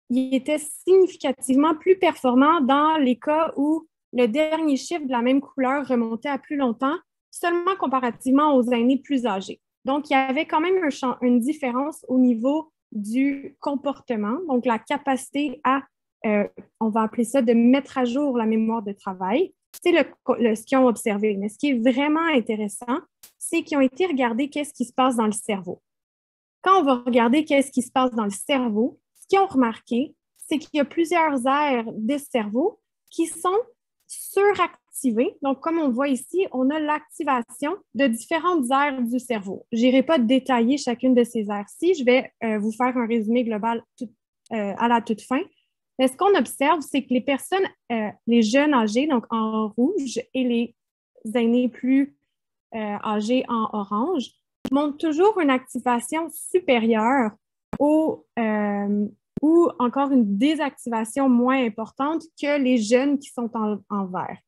ils étaient significativement plus performants dans les cas où le dernier chiffre de la même couleur remontait à plus longtemps, seulement comparativement aux aînés plus âgés. Donc, il y avait quand même une différence au niveau du comportement, donc la capacité à, on va appeler ça, de mettre à jour la mémoire de travail. C'est ce qu'ils ont observé. Mais ce qui est vraiment intéressant, c'est qu'ils ont été regarder qu'est-ce qui se passe dans le cerveau. Quand on va regarder qu'est-ce qui se passe dans le cerveau, ce qu'ils ont remarqué, c'est qu'il y a plusieurs aires de cerveau qui sont suractivées. Donc, comme on voit ici, on a l'activation de différentes aires du cerveau. Je n'irai pas détailler chacune de ces aires-ci. Je vais vous faire un résumé global à la toute fin. Mais ce qu'on observe, c'est que les personnes, les jeunes âgés, donc en rouge, et les aînés plus âgés en orange, montrent toujours une activation supérieure ou encore une désactivation moins importante que les jeunes qui sont en vert.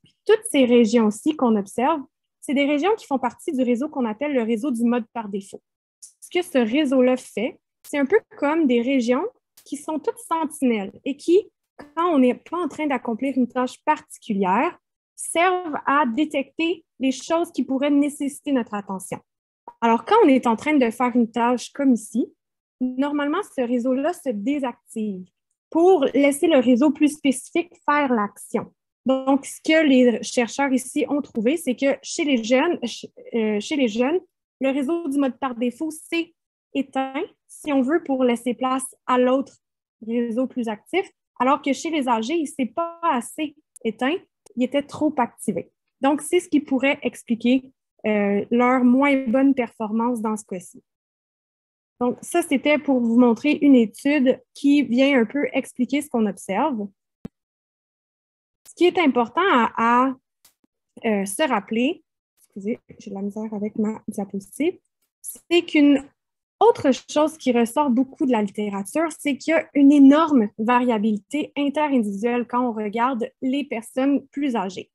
Puis, toutes ces régions-ci qu'on observe, c'est des régions qui font partie du réseau qu'on appelle le réseau du mode par défaut. Ce que ce réseau-là fait, c'est un peu comme des régions qui sont toutes sentinelles et qui, quand on n'est pas en train d'accomplir une tâche particulière, servent à détecter les choses qui pourraient nécessiter notre attention. Alors, quand on est en train de faire une tâche comme ici, normalement, ce réseau-là se désactive pour laisser le réseau plus spécifique faire l'action. Donc, ce que les chercheurs ici ont trouvé, c'est que chez les jeunes, le réseau du mode par défaut s'est éteint, si on veut, pour laisser place à l'autre réseau plus actif, alors que chez les âgés, il ne s'est pas assez éteint, il était trop activé. Donc, c'est ce qui pourrait expliquer leur moins bonne performance dans ce cas-ci. Donc, ça, c'était pour vous montrer une étude qui vient un peu expliquer ce qu'on observe. Ce qui est important à se rappeler, excusez, j'ai de la misère avec ma diapositive, c'est qu'une autre chose qui ressort beaucoup de la littérature, c'est qu'il y a une énorme variabilité interindividuelle quand on regarde les personnes plus âgées,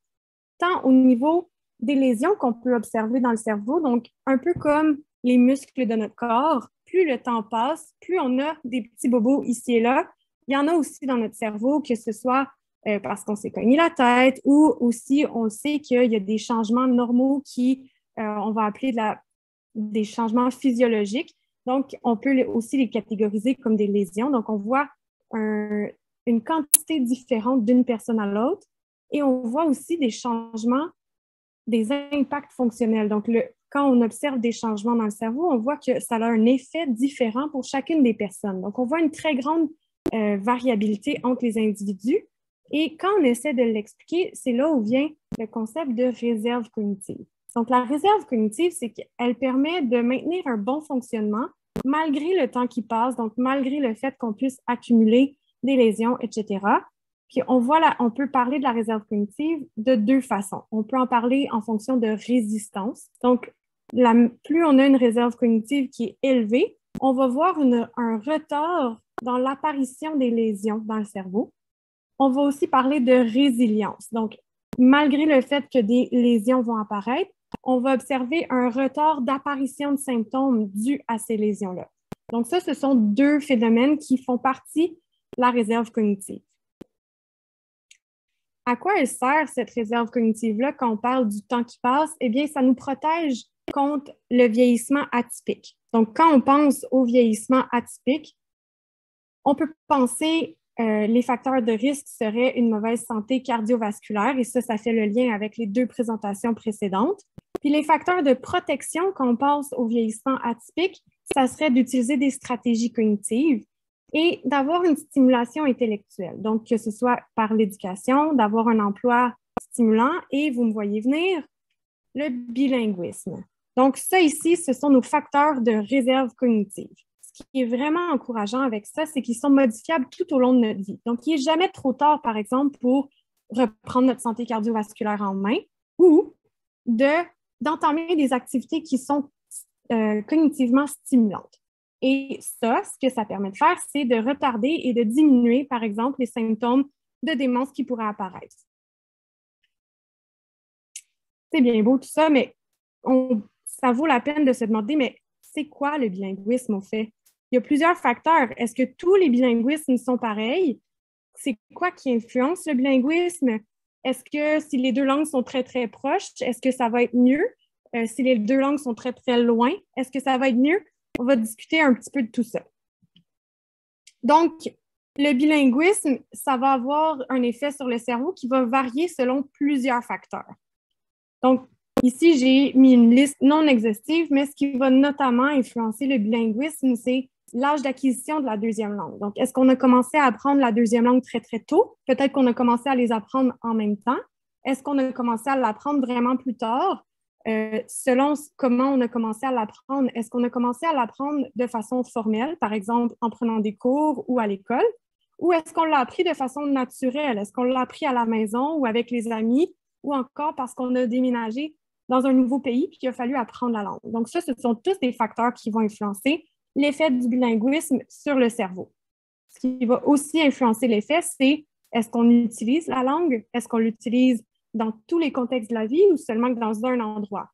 tant au niveau des lésions qu'on peut observer dans le cerveau, donc un peu comme les muscles de notre corps, plus le temps passe, plus on a des petits bobos ici et là. Il y en a aussi dans notre cerveau, que ce soit parce qu'on s'est cogné la tête ou aussi on sait qu'il y a des changements normaux qui, on va appeler des changements physiologiques. Donc, on peut aussi les catégoriser comme des lésions. Donc, on voit une quantité différente d'une personne à l'autre et on voit aussi des changements, des impacts fonctionnels. Donc, quand on observe des changements dans le cerveau, on voit que ça a un effet différent pour chacune des personnes. Donc, on voit une très grande variabilité entre les individus. Et quand on essaie de l'expliquer, c'est là où vient le concept de réserve cognitive. Donc, la réserve cognitive, c'est qu'elle permet de maintenir un bon fonctionnement malgré le temps qui passe, donc malgré le fait qu'on puisse accumuler des lésions, etc. Puis on peut parler de la réserve cognitive de deux façons. On peut en parler en fonction de résistance. Donc, plus on a une réserve cognitive qui est élevée, on va voir un retard dans l'apparition des lésions dans le cerveau. On va aussi parler de résilience. Donc, malgré le fait que des lésions vont apparaître, on va observer un retard d'apparition de symptômes dus à ces lésions-là. Donc ça, ce sont deux phénomènes qui font partie de la réserve cognitive. À quoi elle sert, cette réserve cognitive-là, quand on parle du temps qui passe? Eh bien, ça nous protège contre le vieillissement atypique. Donc, quand on pense au vieillissement atypique, on peut penser les facteurs de risque seraient une mauvaise santé cardiovasculaire, et ça fait le lien avec les deux présentations précédentes. Puis les facteurs de protection, quand on pense au vieillissement atypique, ça serait d'utiliser des stratégies cognitives et d'avoir une stimulation intellectuelle. Donc, que ce soit par l'éducation, d'avoir un emploi stimulant et, vous me voyez venir, le bilinguisme. Donc, ça ici, ce sont nos facteurs de réserve cognitive. Ce qui est vraiment encourageant avec ça, c'est qu'ils sont modifiables tout au long de notre vie. Donc, il n'est jamais trop tard, par exemple, pour reprendre notre santé cardiovasculaire en main ou d'entamer des activités qui sont cognitivement stimulantes. Et ça, ce que ça permet de faire, c'est de retarder et de diminuer, par exemple, les symptômes de démence qui pourraient apparaître. C'est bien beau tout ça, mais ça vaut la peine de se demander, mais c'est quoi le bilinguisme au fait? Il y a plusieurs facteurs. Est-ce que tous les bilinguismes sont pareils? C'est quoi qui influence le bilinguisme? Est-ce que si les deux langues sont très, très proches, est-ce que ça va être mieux? Si les deux langues sont très, très loin, est-ce que ça va être mieux? On va discuter un petit peu de tout ça. Donc, le bilinguisme, ça va avoir un effet sur le cerveau qui va varier selon plusieurs facteurs. Donc, ici, j'ai mis une liste non exhaustive, mais ce qui va notamment influencer le bilinguisme, c'est l'âge d'acquisition de la deuxième langue. Donc, est-ce qu'on a commencé à apprendre la deuxième langue très, très tôt? Peut-être qu'on a commencé à les apprendre en même temps. Est-ce qu'on a commencé à l'apprendre vraiment plus tard? Selon comment on a commencé à l'apprendre, est-ce qu'on a commencé à l'apprendre de façon formelle, par exemple en prenant des cours ou à l'école, ou est-ce qu'on l'a appris de façon naturelle? Est-ce qu'on l'a appris à la maison ou avec les amis, ou encore parce qu'on a déménagé dans un nouveau pays et qu'il a fallu apprendre la langue? Donc ça, ce sont tous des facteurs qui vont influencer l'effet du bilinguisme sur le cerveau. Ce qui va aussi influencer l'effet, c'est est-ce qu'on utilise la langue? Est-ce qu'on l'utilise dans tous les contextes de la vie ou seulement dans un endroit?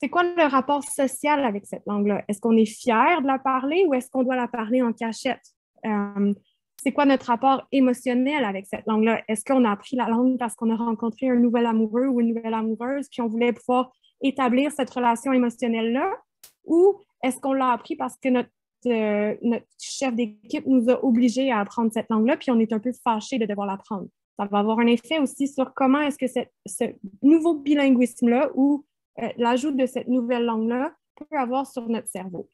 C'est quoi le rapport social avec cette langue-là? Est-ce qu'on est fier de la parler ou est-ce qu'on doit la parler en cachette? C'est quoi notre rapport émotionnel avec cette langue-là? Est-ce qu'on a appris la langue parce qu'on a rencontré un nouvel amoureux ou une nouvelle amoureuse puis on voulait pouvoir établir cette relation émotionnelle-là? Ou est-ce qu'on l'a appris parce que notre chef d'équipe nous a obligés à apprendre cette langue-là puis on est un peu fâchés de devoir l'apprendre? Ça va avoir un effet aussi sur comment est-ce que ce nouveau bilinguisme-là ou l'ajout de cette nouvelle langue-là peut avoir sur notre cerveau.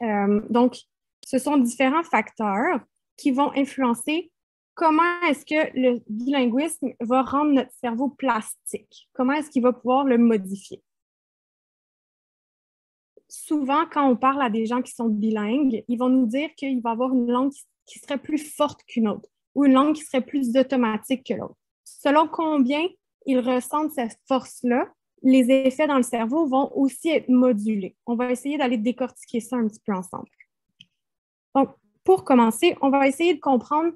Donc, ce sont différents facteurs qui vont influencer comment est-ce que le bilinguisme va rendre notre cerveau plastique, comment est-ce qu'il va pouvoir le modifier. Souvent, quand on parle à des gens qui sont bilingues, ils vont nous dire qu'il va y avoir une langue qui serait plus forte qu'une autre ou une langue qui serait plus automatique que l'autre. Selon combien ils ressentent cette force-là, les effets dans le cerveau vont aussi être modulés. On va essayer d'aller décortiquer ça un petit peu ensemble. Donc, pour commencer, on va essayer de comprendre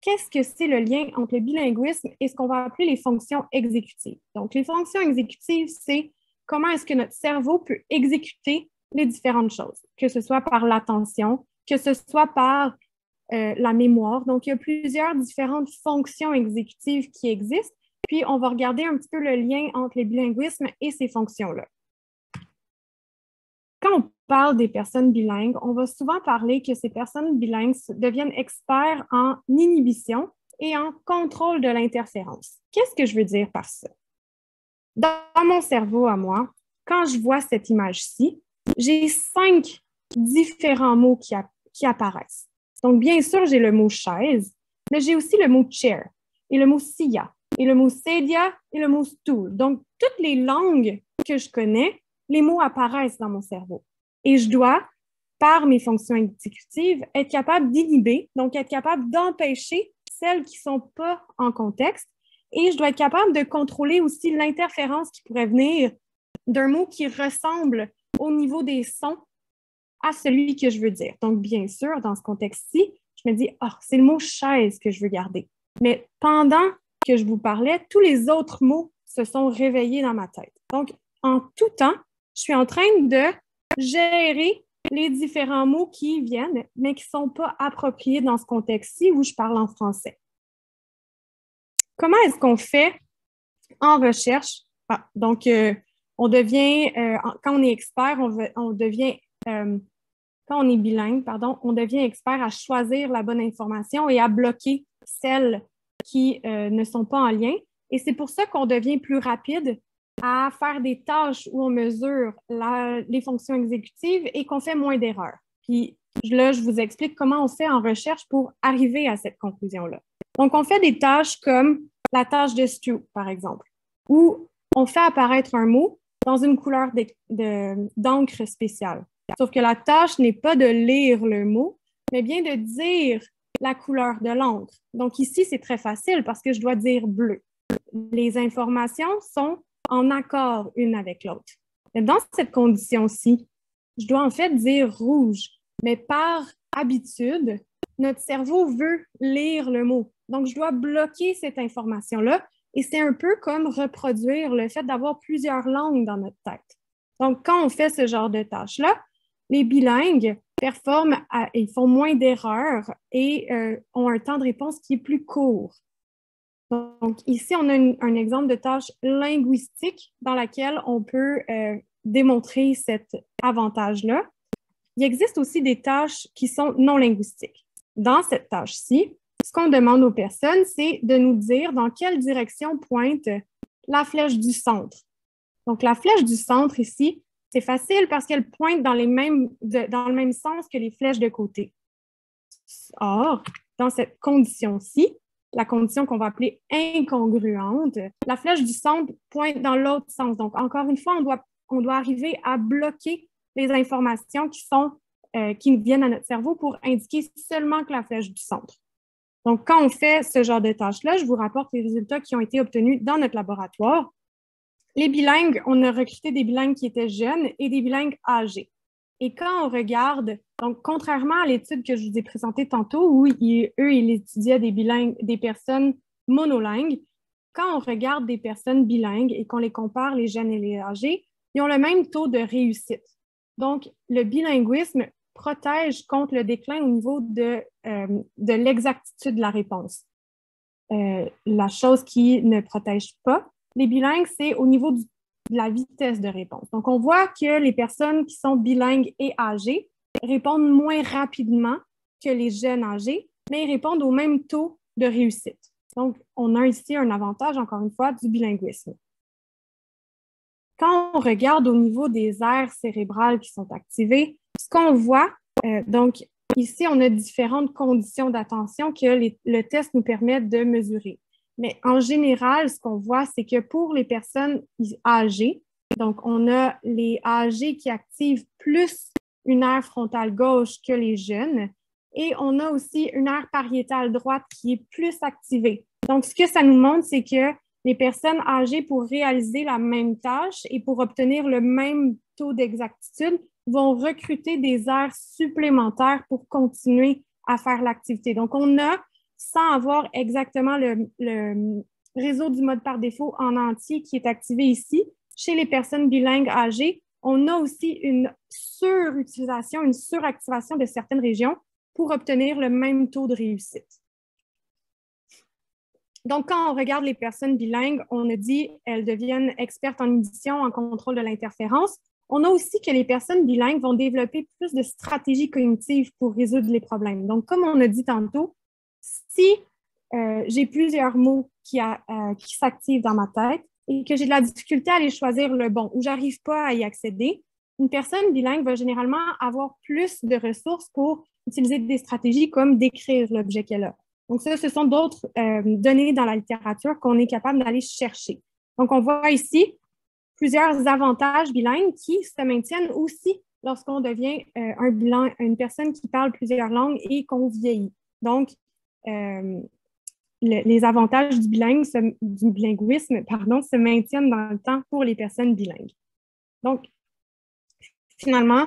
qu'est-ce que c'est le lien entre le bilinguisme et ce qu'on va appeler les fonctions exécutives. Donc, les fonctions exécutives, c'est comment est-ce que notre cerveau peut exécuter les différentes choses, que ce soit par l'attention, que ce soit par la mémoire. Donc, il y a plusieurs différentes fonctions exécutives qui existent. Puis, on va regarder un petit peu le lien entre le bilinguisme et ces fonctions-là. Quand on parle des personnes bilingues, on va souvent parler que ces personnes bilingues deviennent experts en inhibition et en contrôle de l'interférence. Qu'est-ce que je veux dire par ça? Dans mon cerveau à moi, quand je vois cette image-ci, j'ai 5 différents mots qui apparaissent. Donc, bien sûr, j'ai le mot chaise, mais j'ai aussi le mot chair et le mot silla et le mot sedia et le mot stool. Donc, toutes les langues que je connais, les mots apparaissent dans mon cerveau. Et je dois, par mes fonctions exécutives, être capable d'inhiber, donc être capable d'empêcher celles qui ne sont pas en contexte. Et je dois être capable de contrôler aussi l'interférence qui pourrait venir d'un mot qui ressemble au niveau des sons à celui que je veux dire. Donc, bien sûr, dans ce contexte-ci, je me dis, ah, c'est le mot chaise que je veux garder. Mais pendant que je vous parlais, tous les autres mots se sont réveillés dans ma tête. Donc, en tout temps, je suis en train de gérer les différents mots qui viennent, mais qui ne sont pas appropriés dans ce contexte-ci où je parle en français. Comment est-ce qu'on fait en recherche? Donc, on devient, quand on est expert, on devient, quand on est bilingue, pardon, on devient expert à choisir la bonne information et à bloquer celles qui ne sont pas en lien. Et c'est pour ça qu'on devient plus rapide à faire des tâches où on mesure les fonctions exécutives et qu'on fait moins d'erreurs. Puis là, je vous explique comment on fait en recherche pour arriver à cette conclusion-là. Donc, on fait des tâches comme la tâche de Stu, par exemple, où on fait apparaître un mot dans une couleur d'encre spéciale. Sauf que la tâche n'est pas de lire le mot, mais bien de dire la couleur de l'encre. Donc ici, c'est très facile parce que je dois dire bleu. Les informations sont en accord une avec l'autre. Dans cette condition-ci, je dois en fait dire rouge, mais par habitude, notre cerveau veut lire le mot. Donc, je dois bloquer cette information-là et c'est un peu comme reproduire le fait d'avoir plusieurs langues dans notre tête. Donc, quand on fait ce genre de tâches-là, les bilingues performent, ils font moins d'erreurs et ont un temps de réponse qui est plus court. Donc, ici, on a un exemple de tâche linguistique dans laquelle on peut démontrer cet avantage-là. Il existe aussi des tâches qui sont non linguistiques. Dans cette tâche-ci, ce qu'on demande aux personnes, c'est de nous dire dans quelle direction pointe la flèche du centre. Donc, la flèche du centre ici, c'est facile parce qu'elle pointe dans le même sens que les flèches de côté. Or, dans cette condition-ci, la condition qu'on va appeler incongruente, la flèche du centre pointe dans l'autre sens. Donc, encore une fois, on doit arriver à bloquer les informations qui viennent à notre cerveau pour indiquer seulement que la flèche du centre. Donc, quand on fait ce genre de tâches-là, je vous rapporte les résultats qui ont été obtenus dans notre laboratoire. Les bilingues, on a recruté des bilingues qui étaient jeunes et des bilingues âgés. Et quand on regarde, donc contrairement à l'étude que je vous ai présentée tantôt, où eux, ils étudiaient des personnes monolingues, quand on regarde des personnes bilingues et qu'on les compare, les jeunes et les âgés, ils ont le même taux de réussite. Donc, le bilinguisme protège contre le déclin au niveau de l'exactitude de la réponse. La chose qui ne protège pas les bilingues, c'est au niveau de la vitesse de réponse. Donc, on voit que les personnes qui sont bilingues et âgées répondent moins rapidement que les jeunes âgés, mais ils répondent au même taux de réussite. Donc, on a ici un avantage, encore une fois, du bilinguisme. Quand on regarde au niveau des aires cérébrales qui sont activées, ce qu'on voit, donc ici, on a différentes conditions d'attention que le test nous permet de mesurer. Mais en général, ce qu'on voit, c'est que pour les personnes âgées, donc on a les âgés qui activent plus une aire frontale gauche que les jeunes, et on a aussi une aire pariétale droite qui est plus activée. Donc, ce que ça nous montre, c'est que les personnes âgées, pour réaliser la même tâche et pour obtenir le même taux d'exactitude, vont recruter des aires supplémentaires pour continuer à faire l'activité. Donc, on a, sans avoir exactement le réseau du mode par défaut en entier qui est activé ici, chez les personnes bilingues âgées, on a aussi une surutilisation, une suractivation de certaines régions pour obtenir le même taux de réussite. Donc, quand on regarde les personnes bilingues, on a dit qu'elles deviennent expertes en édition, en contrôle de l'interférence. On a aussi que les personnes bilingues vont développer plus de stratégies cognitives pour résoudre les problèmes. Donc, comme on a dit tantôt, si j'ai plusieurs mots qui s'activent dans ma tête et que j'ai de la difficulté à aller choisir le bon ou j'arrive pas à y accéder, une personne bilingue va généralement avoir plus de ressources pour utiliser des stratégies comme décrire l'objet qu'elle a. Donc, ça, ce sont d'autres données dans la littérature qu'on est capable d'aller chercher. Donc, on voit ici plusieurs avantages bilingues qui se maintiennent aussi lorsqu'on devient une personne qui parle plusieurs langues et qu'on vieillit. Donc, les avantages du bilinguisme se maintiennent dans le temps pour les personnes bilingues. Donc, finalement,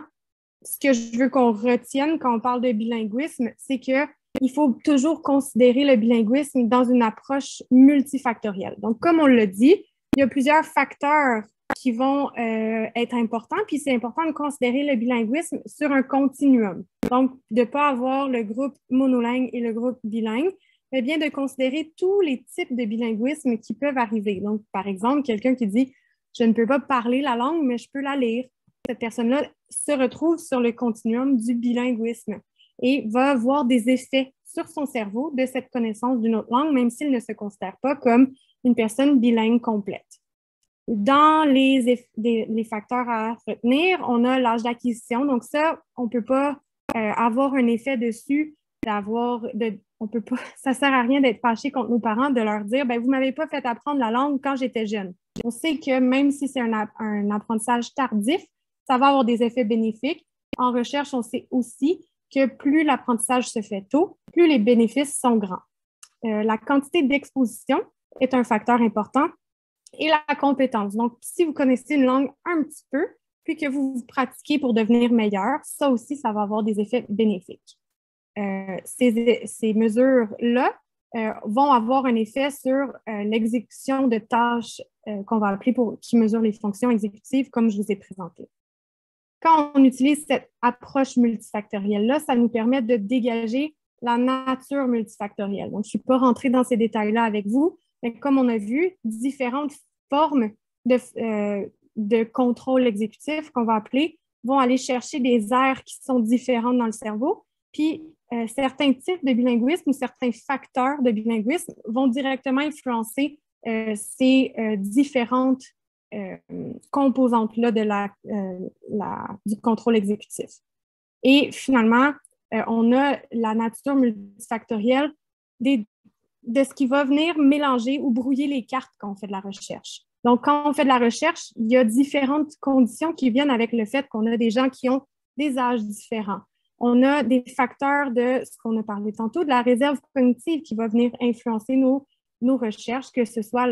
ce que je veux qu'on retienne quand on parle de bilinguisme, c'est qu'il faut toujours considérer le bilinguisme dans une approche multifactorielle. Donc, comme on l'a dit, il y a plusieurs facteurs qui vont être importants, puis c'est important de considérer le bilinguisme sur un continuum. Donc, de ne pas avoir le groupe monolingue et le groupe bilingue, mais bien de considérer tous les types de bilinguisme qui peuvent arriver. Donc, par exemple, quelqu'un qui dit « je ne peux pas parler la langue, mais je peux la lire ». Cette personne-là se retrouve sur le continuum du bilinguisme et va avoir des effets sur son cerveau de cette connaissance d'une autre langue, même s'il ne se considère pas comme une personne bilingue complète. Dans les facteurs à retenir, on a l'âge d'acquisition. Donc ça, on ne peut pas avoir un effet dessus, on peut pas, ça ne sert à rien d'être fâché contre nos parents, de leur dire ben, « vous ne m'avez pas fait apprendre la langue quand j'étais jeune ». On sait que même si c'est un apprentissage tardif, ça va avoir des effets bénéfiques. En recherche, on sait aussi que plus l'apprentissage se fait tôt, plus les bénéfices sont grands. La quantité d'exposition est un facteur important et la compétence. Donc, si vous connaissez une langue un petit peu, puis que vous pratiquez pour devenir meilleur, ça aussi, ça va avoir des effets bénéfiques. Ces mesures-là vont avoir un effet sur l'exécution de tâches qu'on va appeler qui mesurent les fonctions exécutives, comme je vous ai présenté. Quand on utilise cette approche multifactorielle-là, ça nous permet de dégager la nature multifactorielle. Donc, je ne suis pas rentrée dans ces détails-là avec vous, mais comme on a vu, différentes formes de contrôle exécutif qu'on va appeler vont aller chercher des aires qui sont différentes dans le cerveau. Puis, certains types de bilinguisme ou certains facteurs de bilinguisme vont directement influencer ces différentes composantes-là du contrôle exécutif. Et finalement, on a la nature multifactorielle de ce qui va venir mélanger ou brouiller les cartes quand on fait de la recherche. Donc, quand on fait de la recherche, il y a différentes conditions qui viennent avec le fait qu'on a des gens qui ont des âges différents. On a des facteurs de ce qu'on a parlé tantôt, de la réserve cognitive qui va venir influencer nos recherches, que ce soit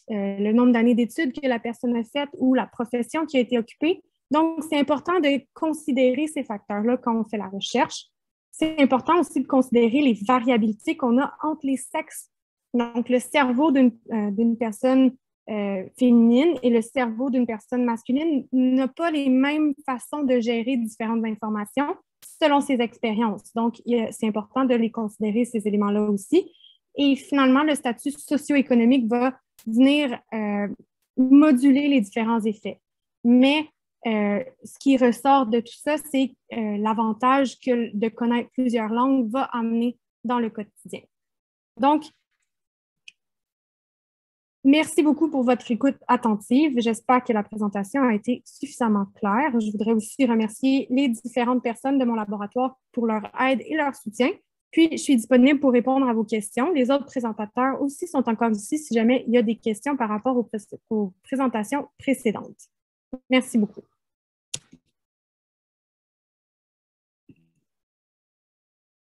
le nombre d'années d'études que la personne a faites ou la profession qui a été occupée. Donc, c'est important de considérer ces facteurs-là quand on fait la recherche. C'est important aussi de considérer les variabilités qu'on a entre les sexes. Donc, le cerveau d'une personne féminine et le cerveau d'une personne masculine n'a pas les mêmes façons de gérer différentes informations selon ses expériences. Donc, c'est important de les considérer, ces éléments-là aussi. Et finalement, le statut socio-économique va venir moduler les différents effets. Mais ce qui ressort de tout ça, c'est l'avantage que de connaître plusieurs langues va amener dans le quotidien. Donc, merci beaucoup pour votre écoute attentive. J'espère que la présentation a été suffisamment claire. Je voudrais aussi remercier les différentes personnes de mon laboratoire pour leur aide et leur soutien. Puis, je suis disponible pour répondre à vos questions. Les autres présentateurs aussi sont encore ici si jamais il y a des questions par rapport aux présentations précédentes. Merci beaucoup.